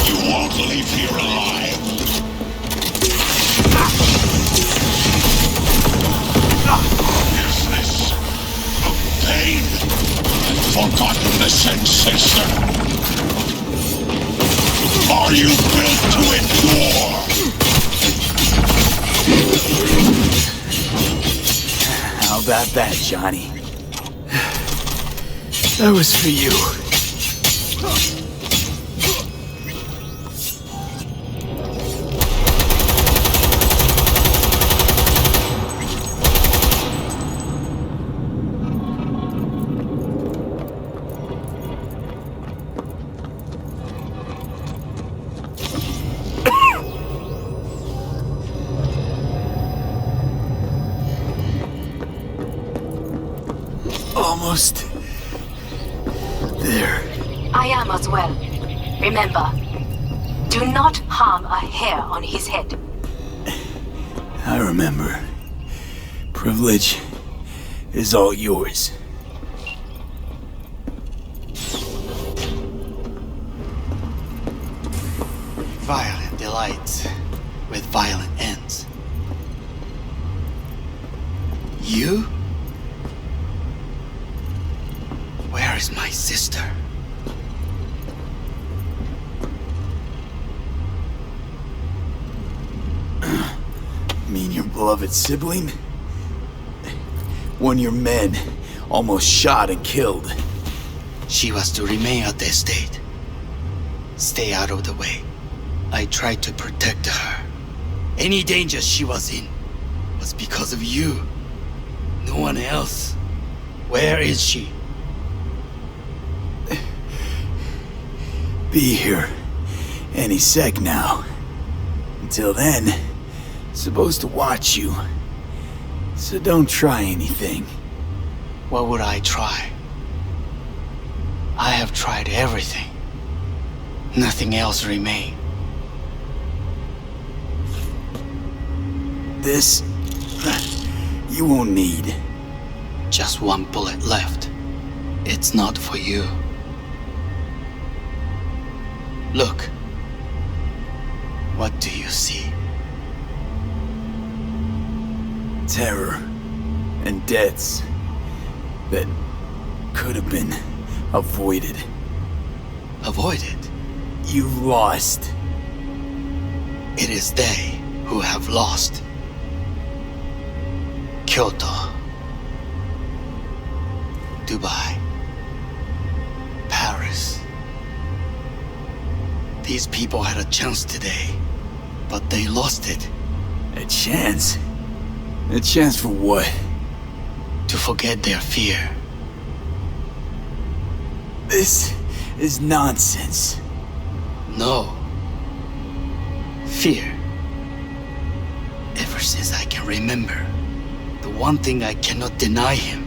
You won't leave here alive. Is this a pain? I've forgotten the sensation. Are you built to endure? How about that, Johnny? That was for you. Almost there. I am as well. Remember, do not harm a hair on his head. I remember. Privilege is all yours. Violent delights with violent ends. You? Where is my sister? Mean your beloved sibling? One your men almost shot and killed. She was to remain at the estate. Stay out of the way. I tried to protect her. Any danger she was in was because of you. No one else. Where is she? Be here any sec now. Until then, supposed to watch you. So don't try anything. What would I try? I have tried everything. Nothing else remains. This, you won't need. Just one bullet left. It's not for you. Look. What do you see? Terror and deaths that could have been avoided. Avoided? You've lost. It is they who have lost. Kyoto, Dubai, Paris. These people had a chance today, but they lost it. A chance? A chance for what? To forget their fear. This is nonsense. No. Fear. Ever since I can remember, the one thing I cannot deny him.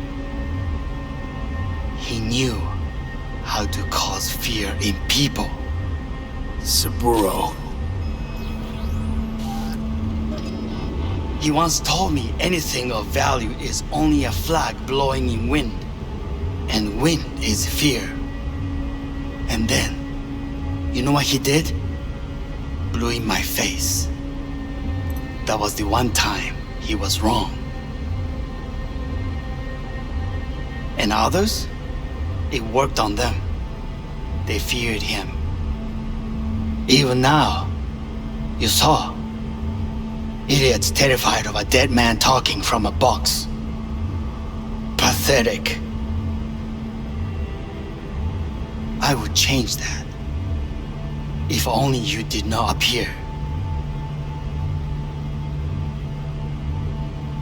He knew how to cause fear in people. Saburo. He once told me anything of value is only a flag blowing in wind. And wind is fear. And then, you know what he did? Blew in my face. That was the one time he was wrong. And others? It worked on them. They feared him. Even now, you saw. Idiots terrified of a dead man talking from a box. Pathetic. I would change that. If only you did not appear.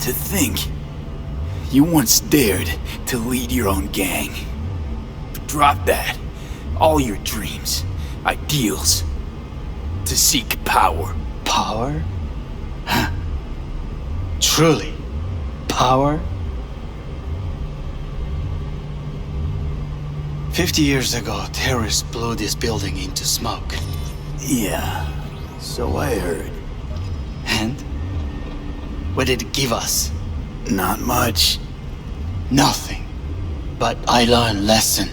To think, you once dared to lead your own gang. Drop that. All your dreams, ideals. To seek power. Power? Huh. Truly, power? 50 years ago, terrorists blew this building into smoke. Yeah, so I heard. And? What did it give us? Not much. Nothing. But I learned a lesson.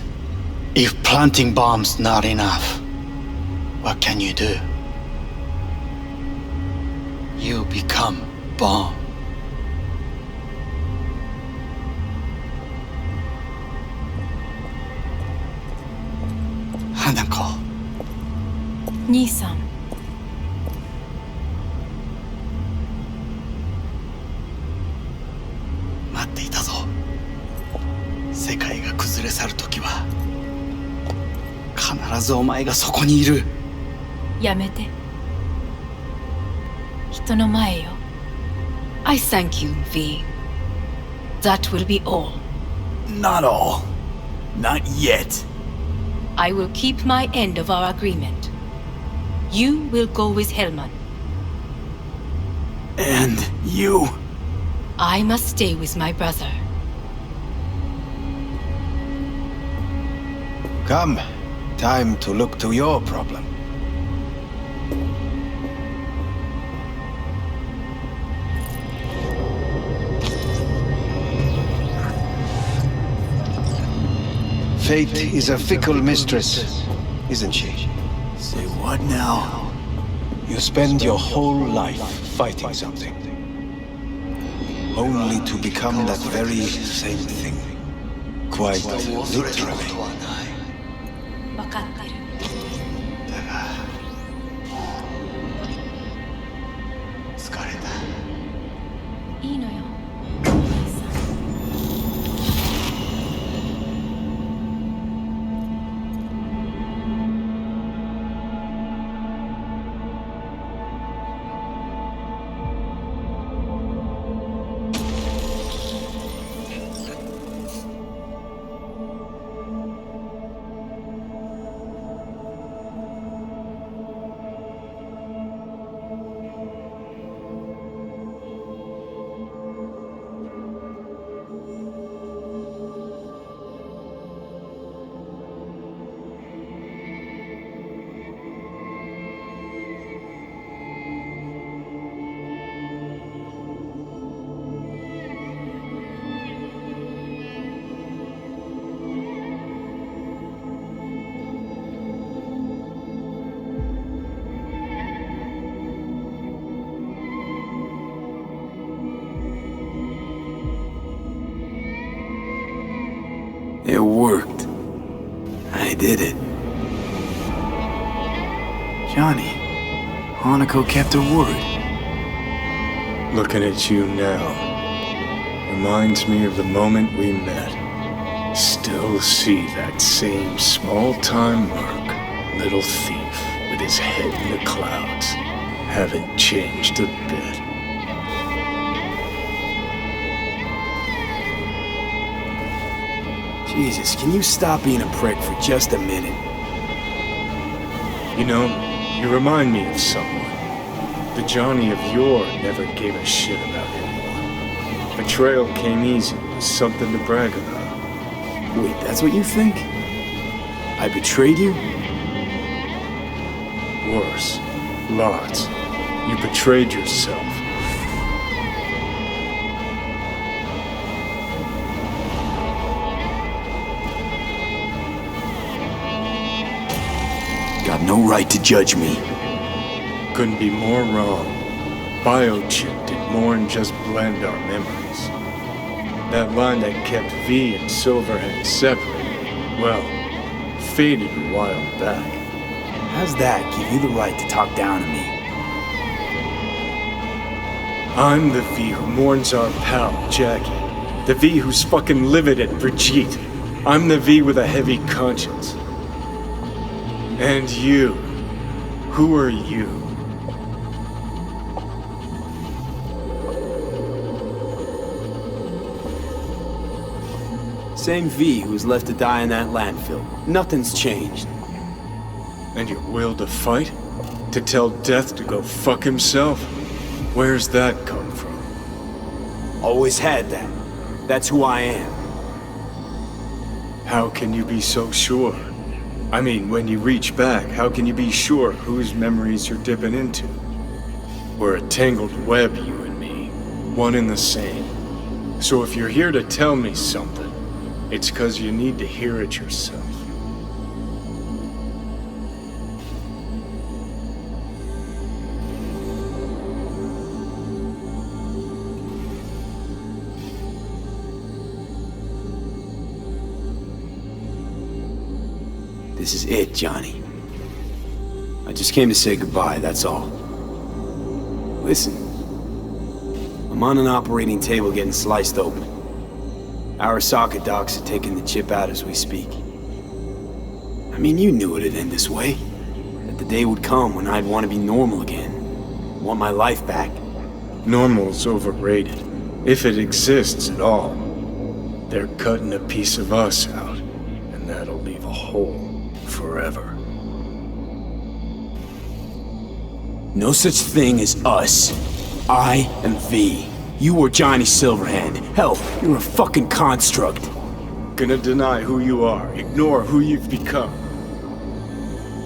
If planting bombs not enough, what can you do? You become bomb. Hanako. 兄さん。待っていたぞ。世界が崩れ去るときは、必ずお前がそこにいる。やめて。人の前よ。I thank you, V. That will be all. Not all. Not yet. I will keep my end of our agreement. You will go with Hellman. And you? I must stay with my brother. Come, time to look to your problem. Fate is a fickle mistress, isn't she? Say what now? You spend your whole life fighting something, only to become that very same thing. Quite literally. 分かってる。疲れた。いいのよ。 It worked. I did it. Johnny, Hanako kept her word. Looking at you now reminds me of the moment we met. Still see that same small-time merc, little thief with his head in the clouds. Haven't changed a bit. Jesus, can you stop being a prick for just a minute? You know, you remind me of someone. The Johnny of yore never gave a shit about anyone. Betrayal came easy, was something to brag about. Wait, that's what you think? I betrayed you? Worse. Lots. You betrayed yourself. Got no right to judge me. Couldn't be more wrong. Biochip did more than just blend our memories. That line that kept V and Silverhand separate, well, faded a while back. How's that give you the right to talk down to me? I'm the V who mourns our pal, Jackie. The V who's fucking livid at Brigitte. I'm the V with a heavy conscience. And you. Who are you? Same V who's left to die in that landfill. Nothing's changed. And your will to fight? To tell Death to go fuck himself? Where's that come from? Always had that. That's who I am. How can you be so sure? I mean, when you reach back, how can you be sure whose memories you're dipping into? We're a tangled web, you and me. One and the same. So if you're here to tell me something, it's 'cause you need to hear it yourself. This is it, Johnny. I just came to say goodbye, that's all. Listen. I'm on an operating table getting sliced open. Arasaka docs are taking the chip out as we speak. I mean, you knew it'd end this way. That the day would come when I'd want to be normal again. Want my life back. Normal's overrated. If it exists at all. They're cutting a piece of us out, and that'll leave a hole forever. No such thing as us. I am V. You were Johnny Silverhand. Hell, you're a fucking construct. Gonna deny who you are, ignore who you've become.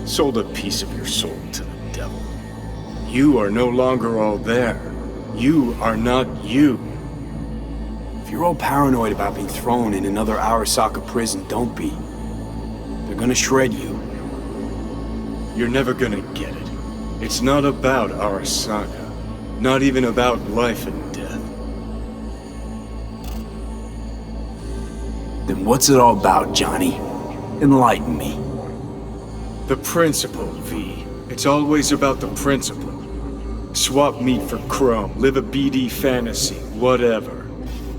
Sold a piece of your soul to the devil. You are no longer all there. You are not you. If you're all paranoid about being thrown in another Arasaka prison, don't be. They're gonna shred you. You're never gonna get it. It's not about Arasaka. Not even about life and death. Then what's it all about, Johnny? Enlighten me. The principle, V. It's always about the principle. Swap meat for chrome, live a BD fantasy, whatever.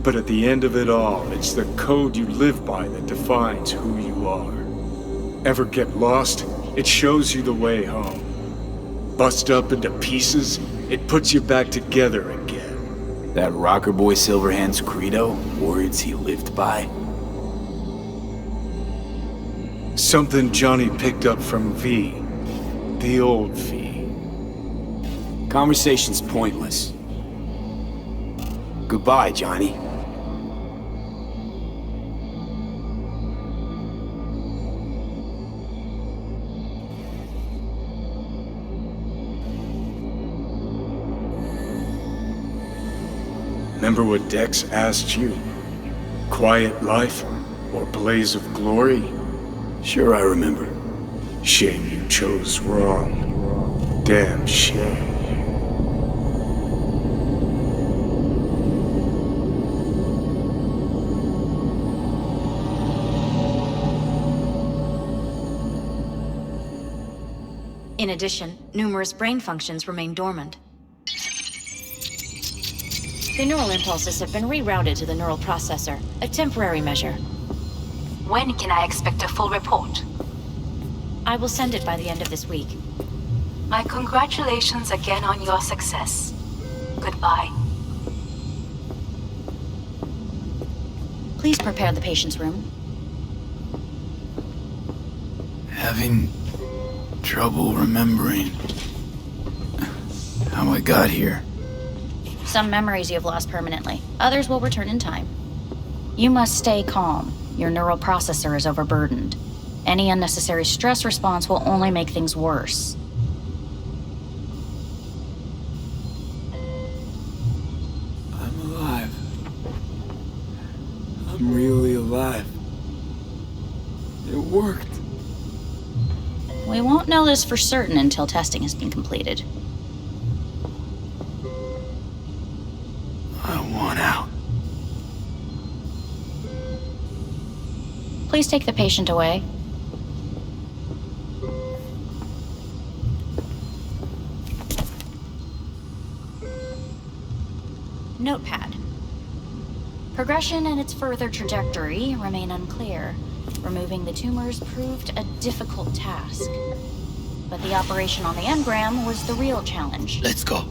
But at the end of it all, it's the code you live by that defines who you are. Ever get lost? It shows you the way home. Bust up into pieces, it puts you back together again. That rocker boy Silverhand's credo? Words he lived by? Something Johnny picked up from V. The old V. Conversation's pointless. Goodbye, Johnny. Remember what Dex asked you? Quiet life or blaze of glory? Sure, I remember. Shame you chose wrong. Damn shame. In addition, numerous brain functions remain dormant. The neural impulses have been rerouted to the neural processor, a temporary measure. When can I expect a full report? I will send it by the end of this week. My congratulations again on your success. Goodbye. Please prepare the patient's room. Having trouble remembering how I got here. Some memories you have lost permanently. Others will return in time. You must stay calm. Your neural processor is overburdened. Any unnecessary stress response will only make things worse. I'm alive. I'm really alive. It worked. We won't know this for certain until testing has been completed. I want out. Please take the patient away. Notepad. Progression and its further trajectory remain unclear. Removing the tumors proved a difficult task. But the operation on the engram was the real challenge. Let's go.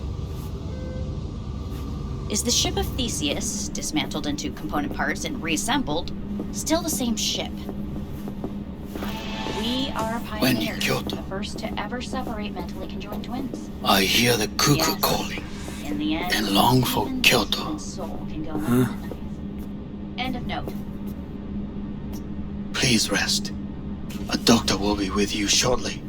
Is the ship of Theseus, dismantled into component parts and reassembled, still the same ship? We are pioneers, the first to ever separate mentally conjoined twins. I hear the cuckoo calling In the end, and long for Kyoto. Soul can go End of note. Please rest. A doctor will be with you shortly.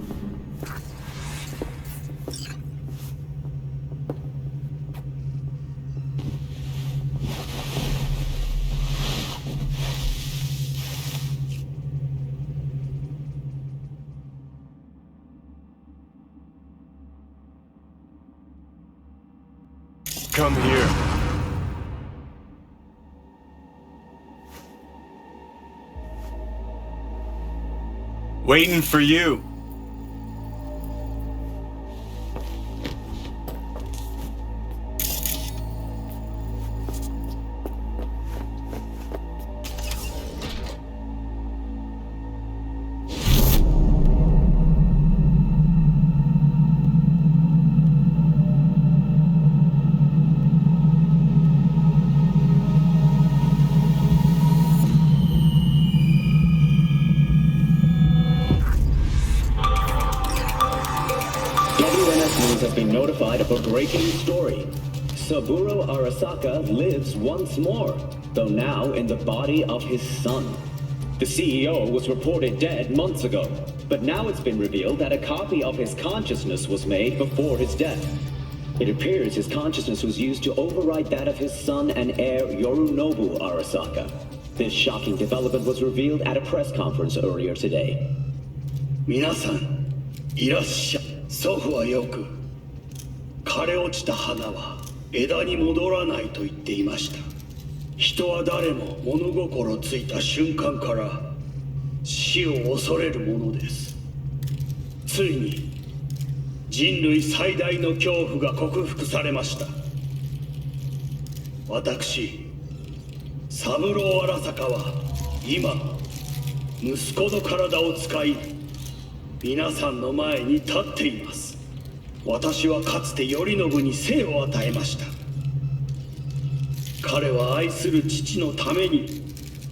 Come here. Waiting for you. Have been notified of a breaking story. Saburo Arasaka lives once more, though now in the body of his son. The CEO was reported dead months ago, but now it's been revealed that a copy of his consciousness was made before his death. It appears his consciousness was used to override that of his son and heir Yorinobu Arasaka. This shocking development was revealed at a press conference earlier today. 皆さん、いらっしゃい。祖父はよく、枯れ落ちた花は枝に戻らないと言っていました。人は誰も物心ついた瞬間から死を恐れるものです。ついに人類最大の恐怖が克服されました。私、三郎荒坂は今、息子の体を使い、皆さんの前に立っています。私はかつて頼信に生を与えました。彼は愛する父のために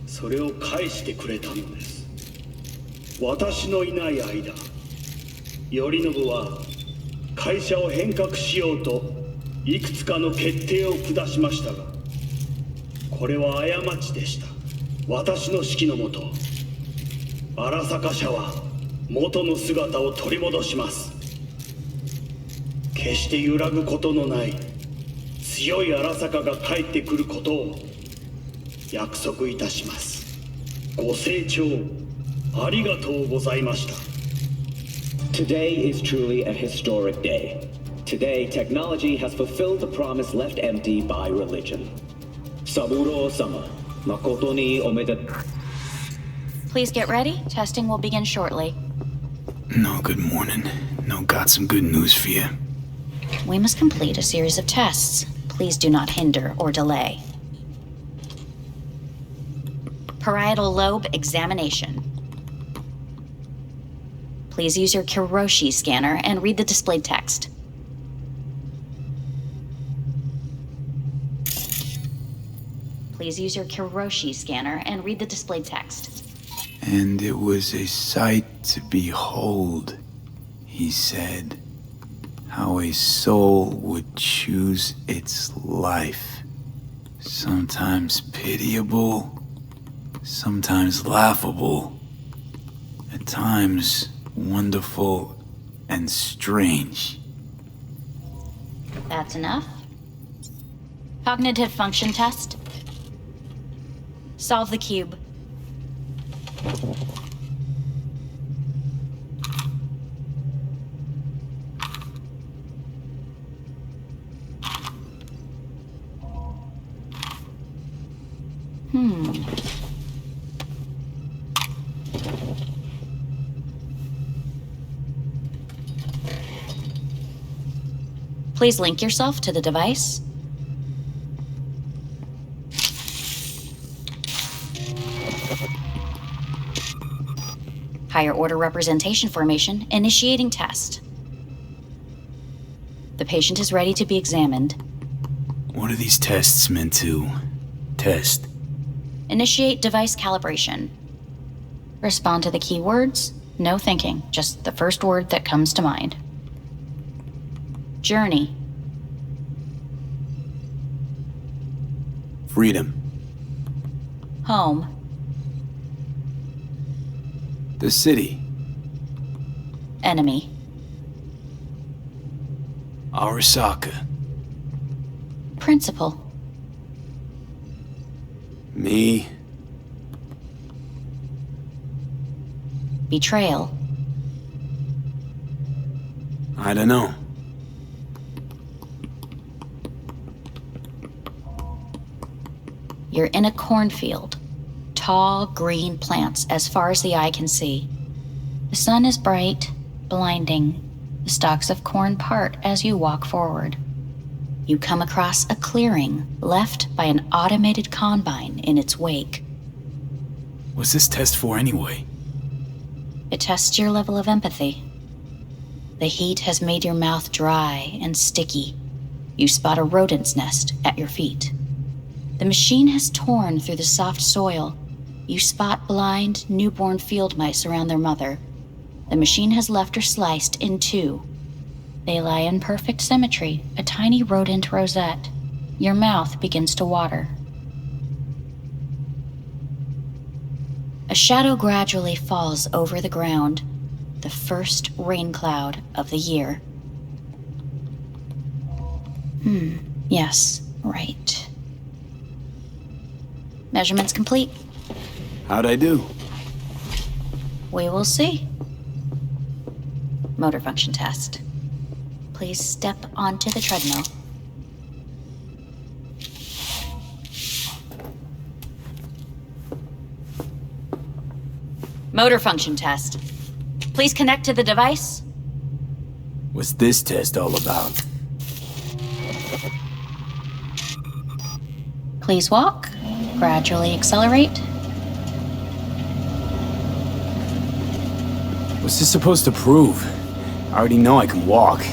それを返してくれたのです。私のいない間、頼信は会社を変革しようといくつかの決定を下しましたが、これは過ちでした。私の指揮のもと、荒坂社は元の姿を取り戻します。決して揺らぐことのない強い荒坂が帰ってくることを約束いたします。ご清聴ありがとうございました。 Today is truly a historic day. Today, technology has fulfilled the promise left empty by religion. Saburo-sama, makoto ni omedetou. Please get ready. Testing will begin shortly. No, good morning. No, got some good news for you. We must complete a series of tests. Please do not hinder or delay. Parietal lobe examination. Please use your Kiroshi scanner and read the displayed text. Please use your Kiroshi scanner and read the displayed text. And it was a sight to behold, he said, how a soul would choose its life. Sometimes pitiable, sometimes laughable, at times wonderful and strange. That's enough. Cognitive function test. Solve the cube. Please link yourself to the device. Higher order representation formation, initiating test. The patient is ready to be examined. What are these tests meant to test? Initiate device calibration. Respond to the keywords. No thinking, just the first word that comes to mind. Journey. Freedom. Home. The city. Enemy. Arasaka. Principal. Me. Betrayal. I don't know. You're in a cornfield. Tall, green plants as far as the eye can see. The sun is bright, blinding. The stalks of corn part as you walk forward. You come across a clearing left by an automated combine in its wake. What's this test for anyway? It tests your level of empathy. The heat has made your mouth dry and sticky. You spot a rodent's nest at your feet. The machine has torn through the soft soil. You spot blind, newborn field mice around their mother. The machine has left her sliced in two. They lie in perfect symmetry, a tiny rodent rosette. Your mouth begins to water. A shadow gradually falls over the ground, the first rain cloud of the year. Yes, right. Measurements complete. How'd I do? We will see. Motor function test. Please step onto the treadmill. Motor function test. Please connect to the device. What's this test all about? Please walk. Gradually accelerate. What's this supposed to prove? I already know I can walk.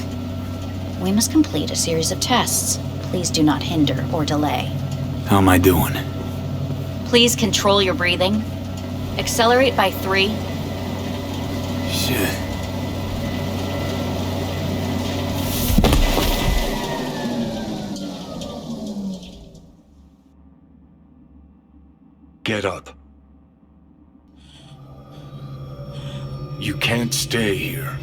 We must complete a series of tests. Please do not hinder or delay. How am I doing? Please control your breathing. Accelerate by 3. Shit. Get up. You can't stay here.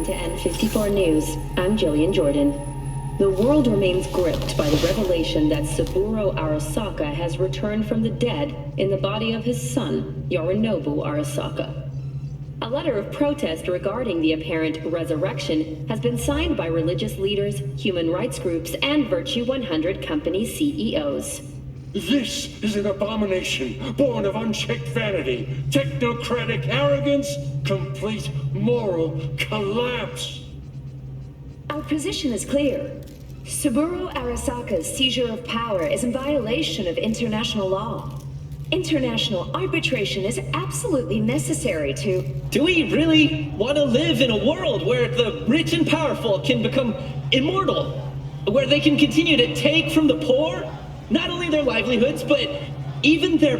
To N54 News, I'm Jillian Jordan. The world remains gripped by the revelation that Saburo Arasaka has returned from the dead in the body of his son, Yorinobu Arasaka. A letter of protest regarding the apparent resurrection has been signed by religious leaders, human rights groups, and Virtue 100 company CEOs. This is an abomination born of unchecked vanity, technocratic arrogance, complete moral collapse. Our position is clear. Saburo Arasaka's seizure of power is in violation of international law. International arbitration is absolutely necessary to... Do we really want to live in a world where the rich and powerful can become immortal? Where they can continue to take from the poor? Not only their livelihoods, but even their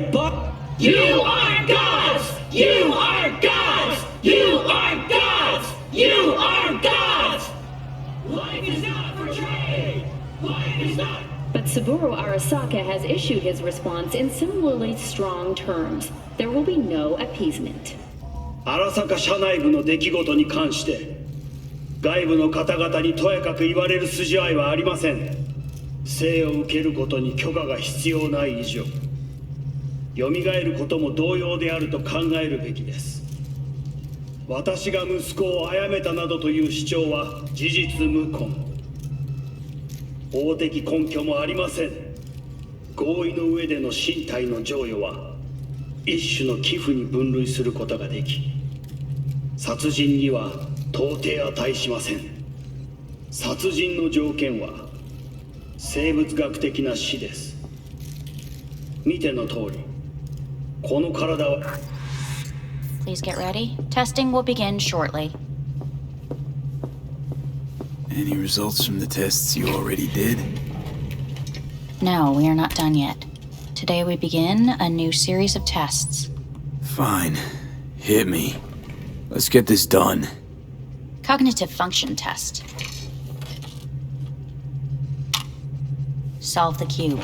You are gods! You are gods! You are gods! You are gods! Life is not for trade! Life is not... But Saburo Arasaka has issued his response in similarly strong terms. There will be no appeasement. Arasaka 社内部の出来事に関して、外部の方々にとやかく言われる筋合いはありません。生を受けることに許可が必要ない以上、蘇ることも同様であると考えるべきです。私が息子を殺めたなどという主張は事実無根。法的根拠もありません。合意の上での身体の贈与は一種の寄付に分類することができ、殺人には到底値しません。殺人の条件は生物学的な死です。見ての通り、この体は。Please get ready. Testing will begin shortly. Any results from the tests you already did? No, we are not done yet. Today we begin a new series of tests. Fine. Hit me. Let's get this done. Cognitive function test. Solve the cube.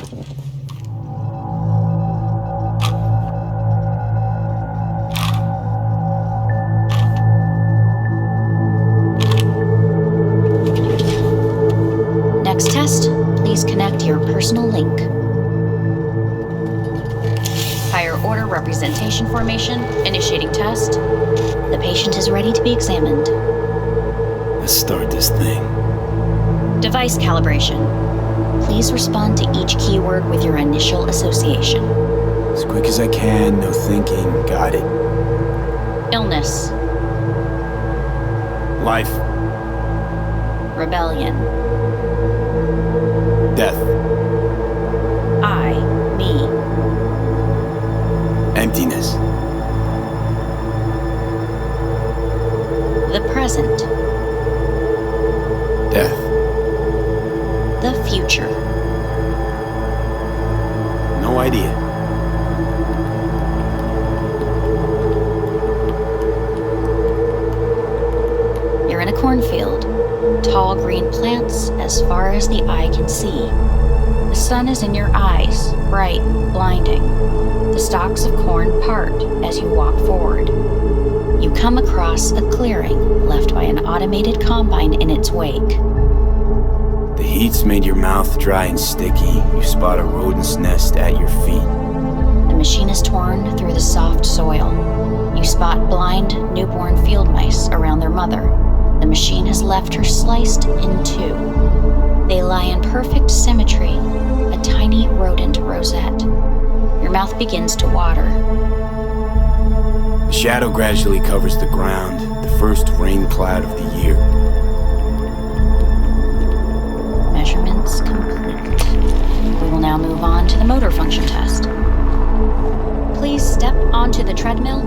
Next test, please connect your personal link. Higher order representation formation, initiating test. The patient is ready to be examined. Let's start this thing. Device calibration. Please respond to each keyword with your initial association. As quick as I can, no thinking. Got it. Illness. Life. Rebellion. Death. I, me. Emptiness. The present. Death. The future. No idea. You're in a cornfield. Tall green plants as far as the eye can see. The sun is in your eyes, bright, blinding. The stalks of corn part as you walk forward. You come across a clearing left by an automated combine in its wake. The heat's made your mouth dry and sticky. You spot a rodent's nest at your feet. The machine is torn through the soft soil. You spot blind, newborn field mice around their mother. The machine has left her sliced in two. They lie in perfect symmetry, a tiny rodent rosette. Your mouth begins to water. The shadow gradually covers the ground, the first rain cloud of the year. Measurements complete. We will now move on to the motor function test. Please step onto the treadmill.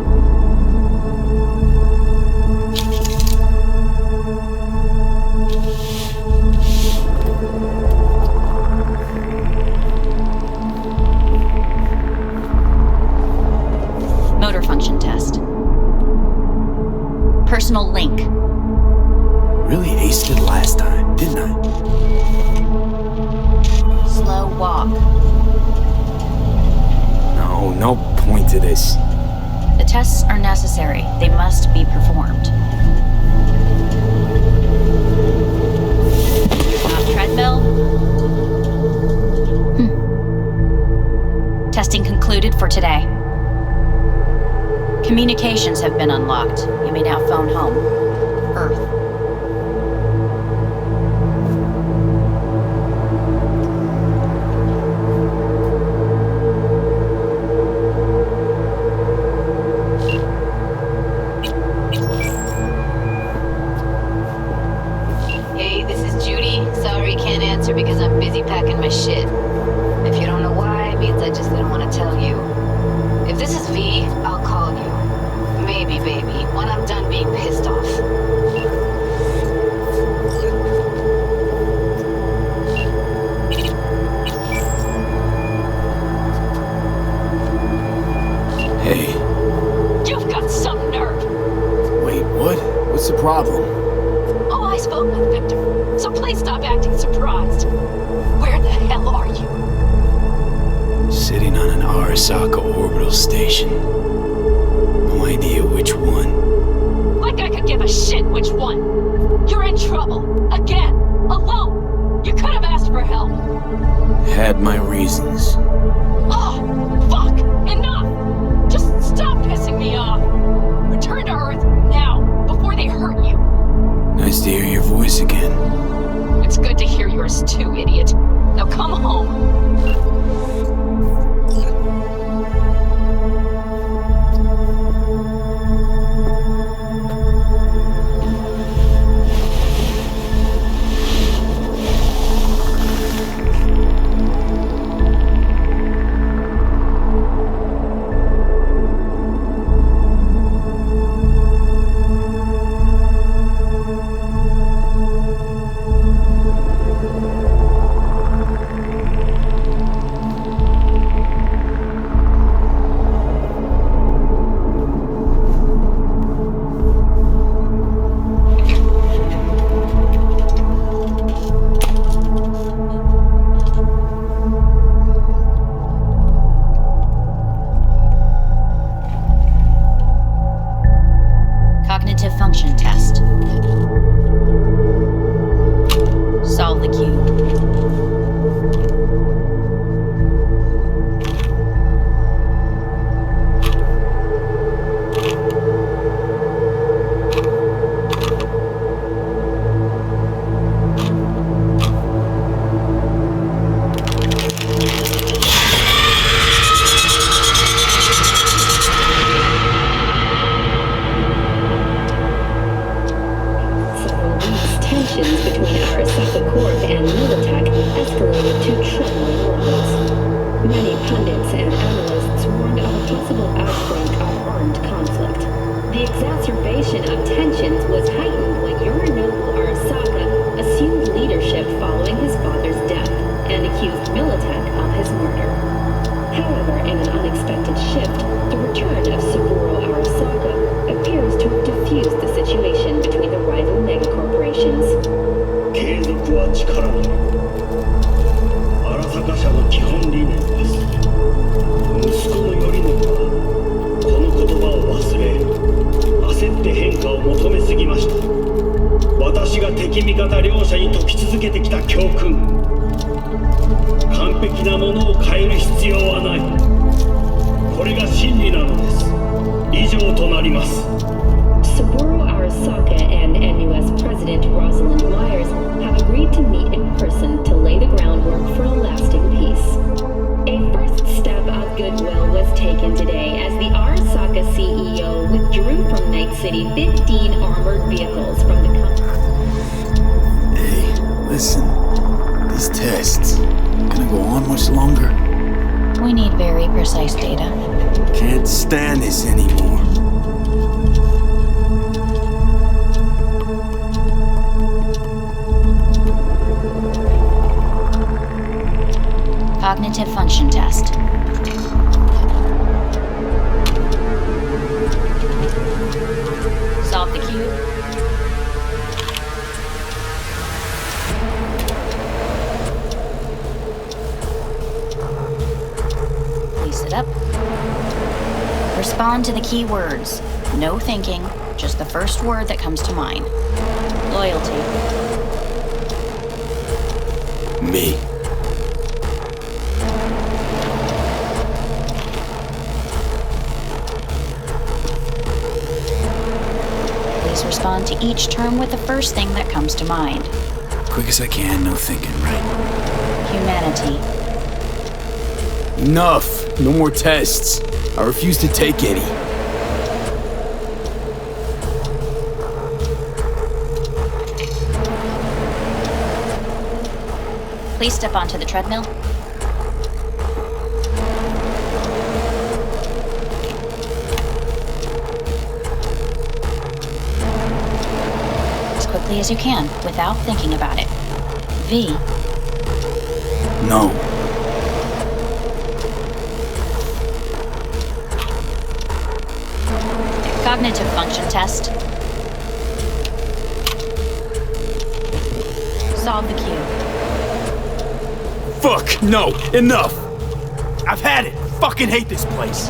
Motor function test. Personal link. Really aced it last time, didn't I? Slow walk. No point to this. The tests are necessary. They must be performed. Not treadmill. Testing concluded for today. Communications have been unlocked. You may now phone home. Earth. Hey, this is Judy. Sorry, can't answer because I'm busy packing my shit. If you don't know why, it means I just didn't want to tell you. If this is V, I'll call you. Maybe, baby, when I'm done being pissed off. Hey. You've got some nerve. Wait, what? What's the problem? Oh, I spoke with Victor, so please stop acting surprised. Where the hell are you? Sitting on an Arasaka orbital station. No idea which one. Like I could give a shit which one. You're in trouble. Again. Alone. You could have asked for help. Had my reasons. Oh, fuck. Enough. Just stop pissing me off. Return to Earth now, before they hurt you. Nice to hear your voice again. It's good to hear yours too, idiot. Now come home. escalation of tensions was heightened when Yorinobu Arasaka assumed leadership following his father's death and accused Militech of his murder. However, in an unexpected shift, the return of Saburo Arasaka appears to have diffused the situation between the rival megacorporations. 継続は力なり。荒坂社の基本理念です。息子の頼信はこの言葉を忘れ、焦って変化を求めすぎました。私が敵味方両者に説き続けてきた教訓。完璧なものを変える必要はない。これが真理なのです。以上となります。Saburo Arasaka and NUS President Rosalind Myers have agreed to meet in person to lay the groundwork for a lasting peace. A first step of goodwill was taken today as the Arasaka CEO withdrew from Night City 15 armored vehicles from the company. Hey, listen. These tests gonna go on much longer? We need very precise data. Can't stand this anymore. Cognitive function test. Solve the cube. Please sit up. Respond to the key words. No thinking, just the first word that comes to mind. Loyalty. Me. Please respond to each term with the first thing that comes to mind. Quick as I can, no thinking, right? Humanity. Enough! No more tests. I refuse to take any. Please step onto the treadmill. As quickly as you can, without thinking about it. V. No. Cognitive function test. Solve the cube. Fuck! No! Enough! I've had it! Fucking hate this place!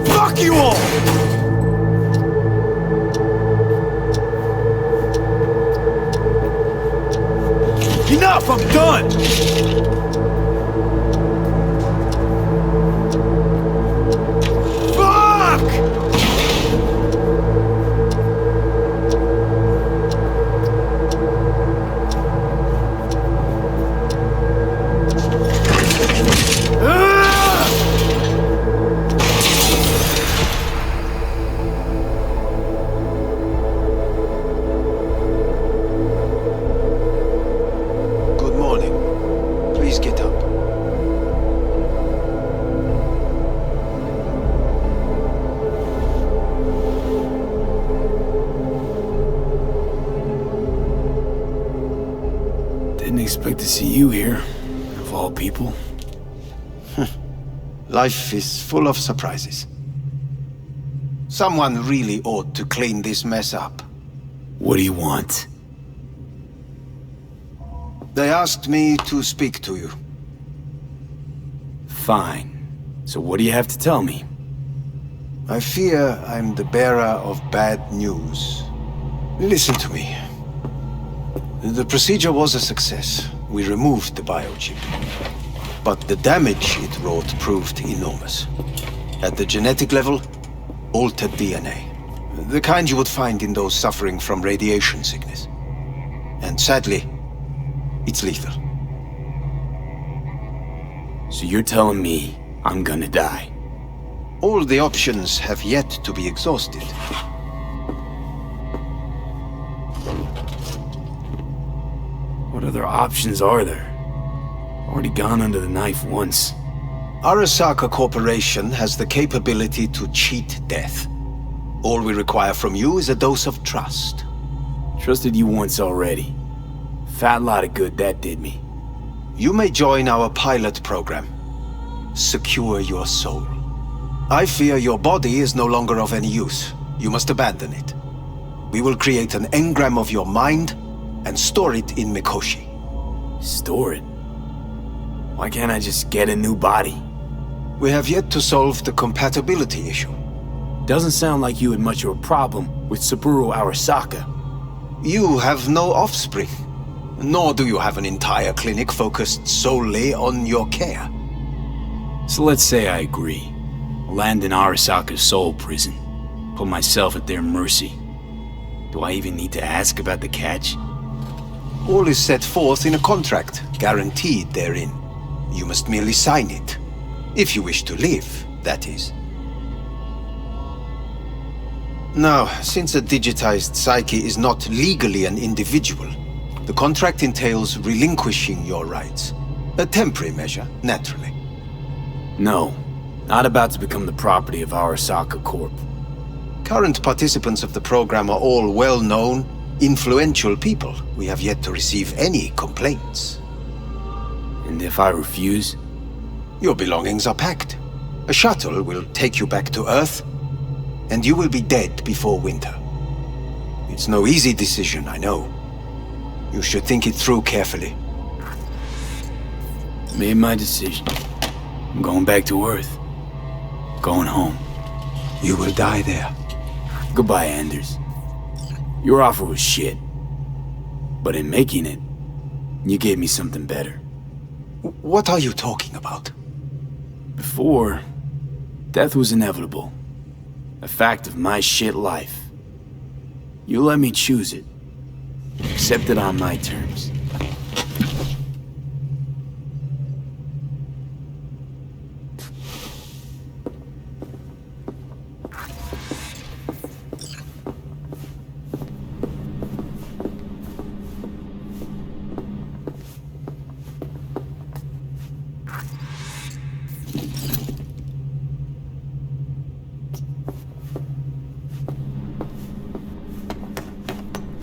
Fuck you all! Enough! I'm done! Didn't expect to see you here, of all people. Life is full of surprises. Someone really ought to clean this mess up. What do you want? They asked me to speak to you. Fine. So what do you have to tell me? I fear I'm the bearer of bad news. Listen to me. The procedure was a success. We removed the biochip. But the damage it wrought proved enormous. At the genetic level, altered DNA. The kind you would find in those suffering from radiation sickness. And sadly, it's lethal. So you're telling me I'm gonna die? All the options have yet to be exhausted. What other options are there? Already gone under the knife once. Arasaka Corporation has the capability to cheat death. All we require from you is a dose of trust. Trusted you once already. Fat lot of good that did me. You may join our pilot program. Secure your soul. I fear your body is no longer of any use. You must abandon it. We will create an engram of your mind and store it in Mikoshi. Store it? Why can't I just get a new body? We have yet to solve the compatibility issue. Doesn't sound like you had much of a problem with Saburo Arasaka. You have no offspring. Nor do you have an entire clinic focused solely on your care. So let's say I agree. Land in Arasaka's soul prison. Put myself at their mercy. Do I even need to ask about the catch? All is set forth in a contract, guaranteed therein. You must merely sign it. If you wish to live, that is. Now, since a digitized psyche is not legally an individual, the contract entails relinquishing your rights. A temporary measure, naturally. No, not about to become the property of Arasaka Corp. Current participants of the program are all well-known, influential people. We have yet to receive any complaints. And if I refuse? Your belongings are packed. A shuttle will take you back to Earth, and you will be dead before winter. It's no easy decision, I know. You should think it through carefully. Made my decision. I'm going back to Earth. Going home. You will die there. Goodbye, Anders. Your offer was shit. But in making it, you gave me something better. What are you talking about? Before, death was inevitable. A fact of my shit life. You let me choose it. Accept it on my terms.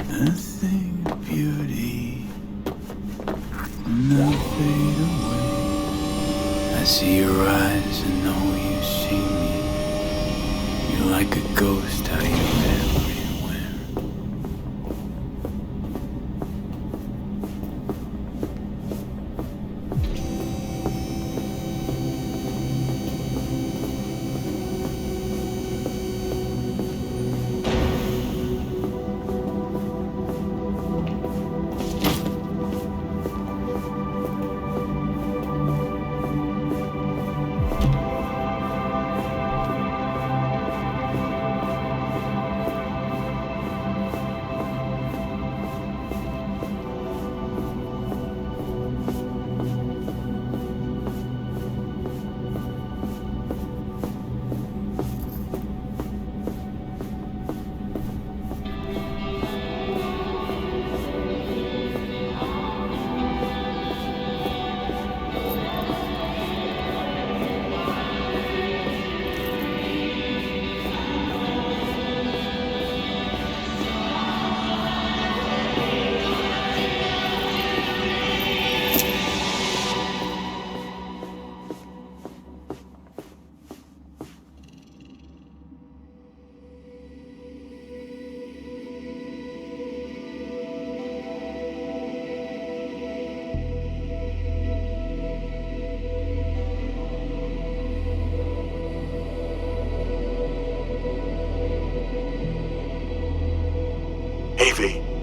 Nothing but beauty, nothing away. I see your eyes and know you see me. You're like a ghost, how you everywhere.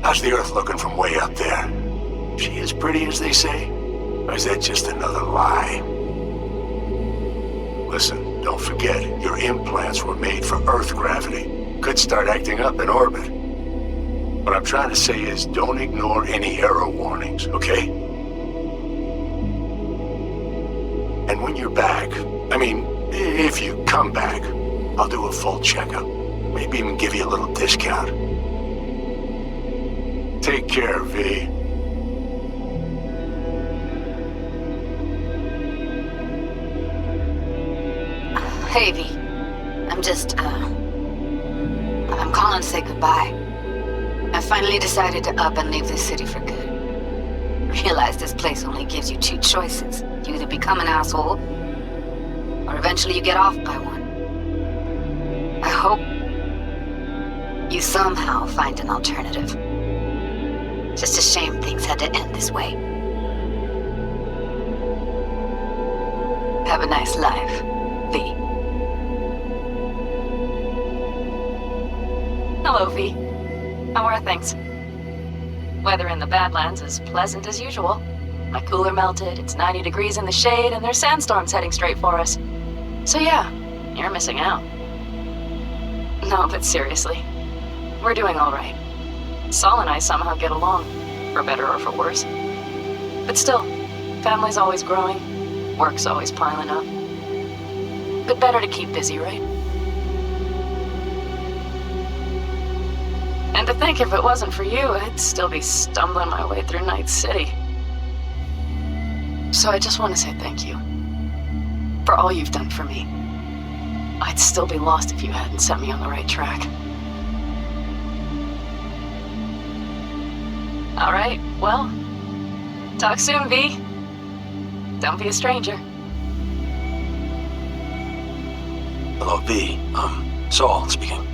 How's the Earth looking from way up there? She as pretty as they say? Or is that just another lie? Listen, don't forget, your implants were made for Earth gravity. Could start acting up in orbit. What I'm trying to say is, don't ignore any error warnings, okay? And when you're back, I mean, if you come back, I'll do a full checkup. Maybe even give you a little discount. Take care, V. Hey, V. I'm just, I'm calling to say goodbye. I finally decided to up and leave this city for good. Realize this place only gives you two choices. You either become an asshole, or eventually you get off by one. I hope you somehow find an alternative. Just a shame things had to end this way. Have a nice life, V. Hello, V. How are things? Weather in the Badlands is pleasant as usual. My cooler melted, it's 90 degrees in the shade, and there's sandstorms heading straight for us. So yeah, you're missing out. No, but seriously, we're doing all right. Saul and I somehow get along, for better or for worse. But still, family's always growing, work's always piling up. But better to keep busy, right? And to think if it wasn't for you, I'd still be stumbling my way through Night City. So I just want to say thank you. For all you've done for me. I'd still be lost if you hadn't set me on the right track. Alright, well, talk soon, V. Don't be a stranger. Hello, V. Saul speaking.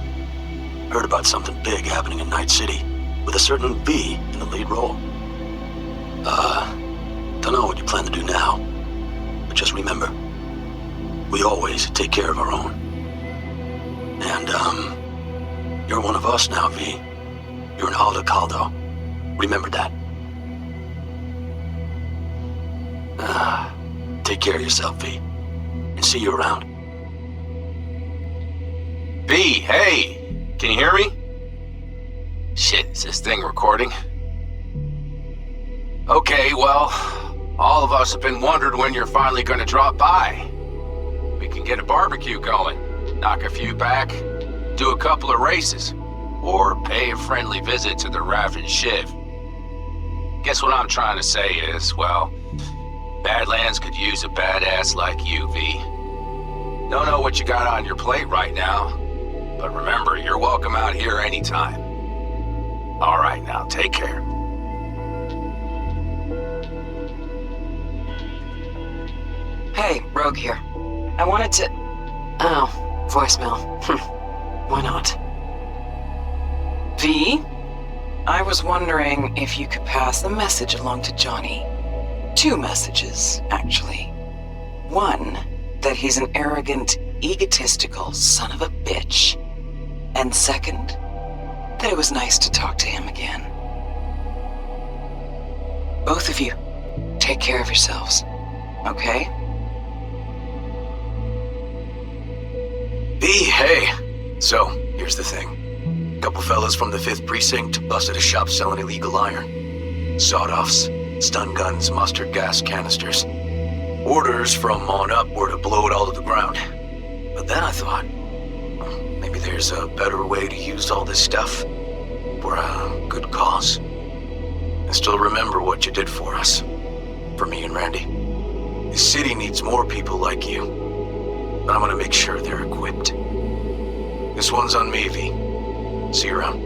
Heard about something big happening in Night City, with a certain V in the lead role. Don't know what you plan to do now, but just remember, we always take care of our own. And, you're one of us now, V. You're an Alda Caldo. Remember that. Take care of yourself, V. And see you around. V, hey! Can you hear me? Shit, is this thing recording? Okay, well, all of us have been wondering when you're finally gonna drop by. We can get a barbecue going, knock a few back, do a couple of races, or pay a friendly visit to the Raven Shiv. Guess what I'm trying to say is, well, Badlands could use a badass like you, V. Don't know what you got on your plate right now, but remember, you're welcome out here anytime. All right, now, take care. Hey, Rogue here. I wanted to... Oh, voicemail. Why not? V? I was wondering if you could pass the message along to Johnny. 2 messages, actually. One, that he's an arrogant, egotistical son of a bitch. And second, that it was nice to talk to him again. Both of you, take care of yourselves, okay? V, hey! So, here's the thing. Couple fellas from the 5th Precinct busted a shop selling illegal iron. Sawed-offs, stun guns, mustard gas canisters. Orders from on up were to blow it all to the ground. But then I thought, maybe there's a better way to use all this stuff for a good cause. I still remember what you did for us. For me and Randy. This city needs more people like you. And I'm gonna make sure they're equipped. This one's on me, V. See you around.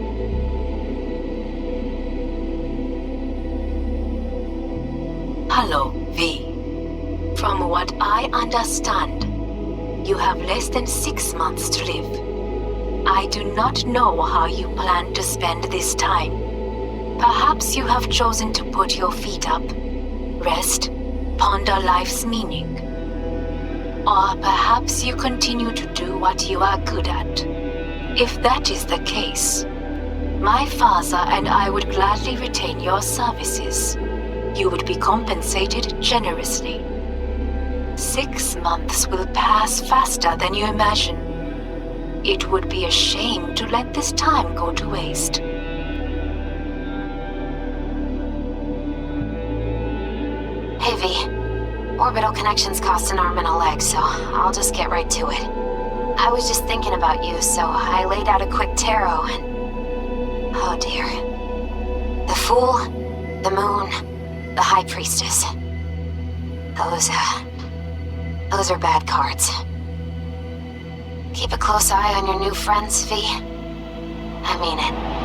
Hello, V. From what I understand, you have less than 6 months to live. I do not know how you plan to spend this time. Perhaps you have chosen to put your feet up, rest, ponder life's meaning. Or perhaps you continue to do what you are good at. If that is the case, my father and I would gladly retain your services. You would be compensated generously. 6 months will pass faster than you imagine. It would be a shame to let this time go to waste. Hey, V. Orbital connections cost an arm and a leg, so I'll just get right to it. I was just thinking about you, so I laid out a quick tarot and... Oh dear. The Fool, the Moon, the High Priestess. Those are bad cards. Keep a close eye on your new friends, V. I mean it.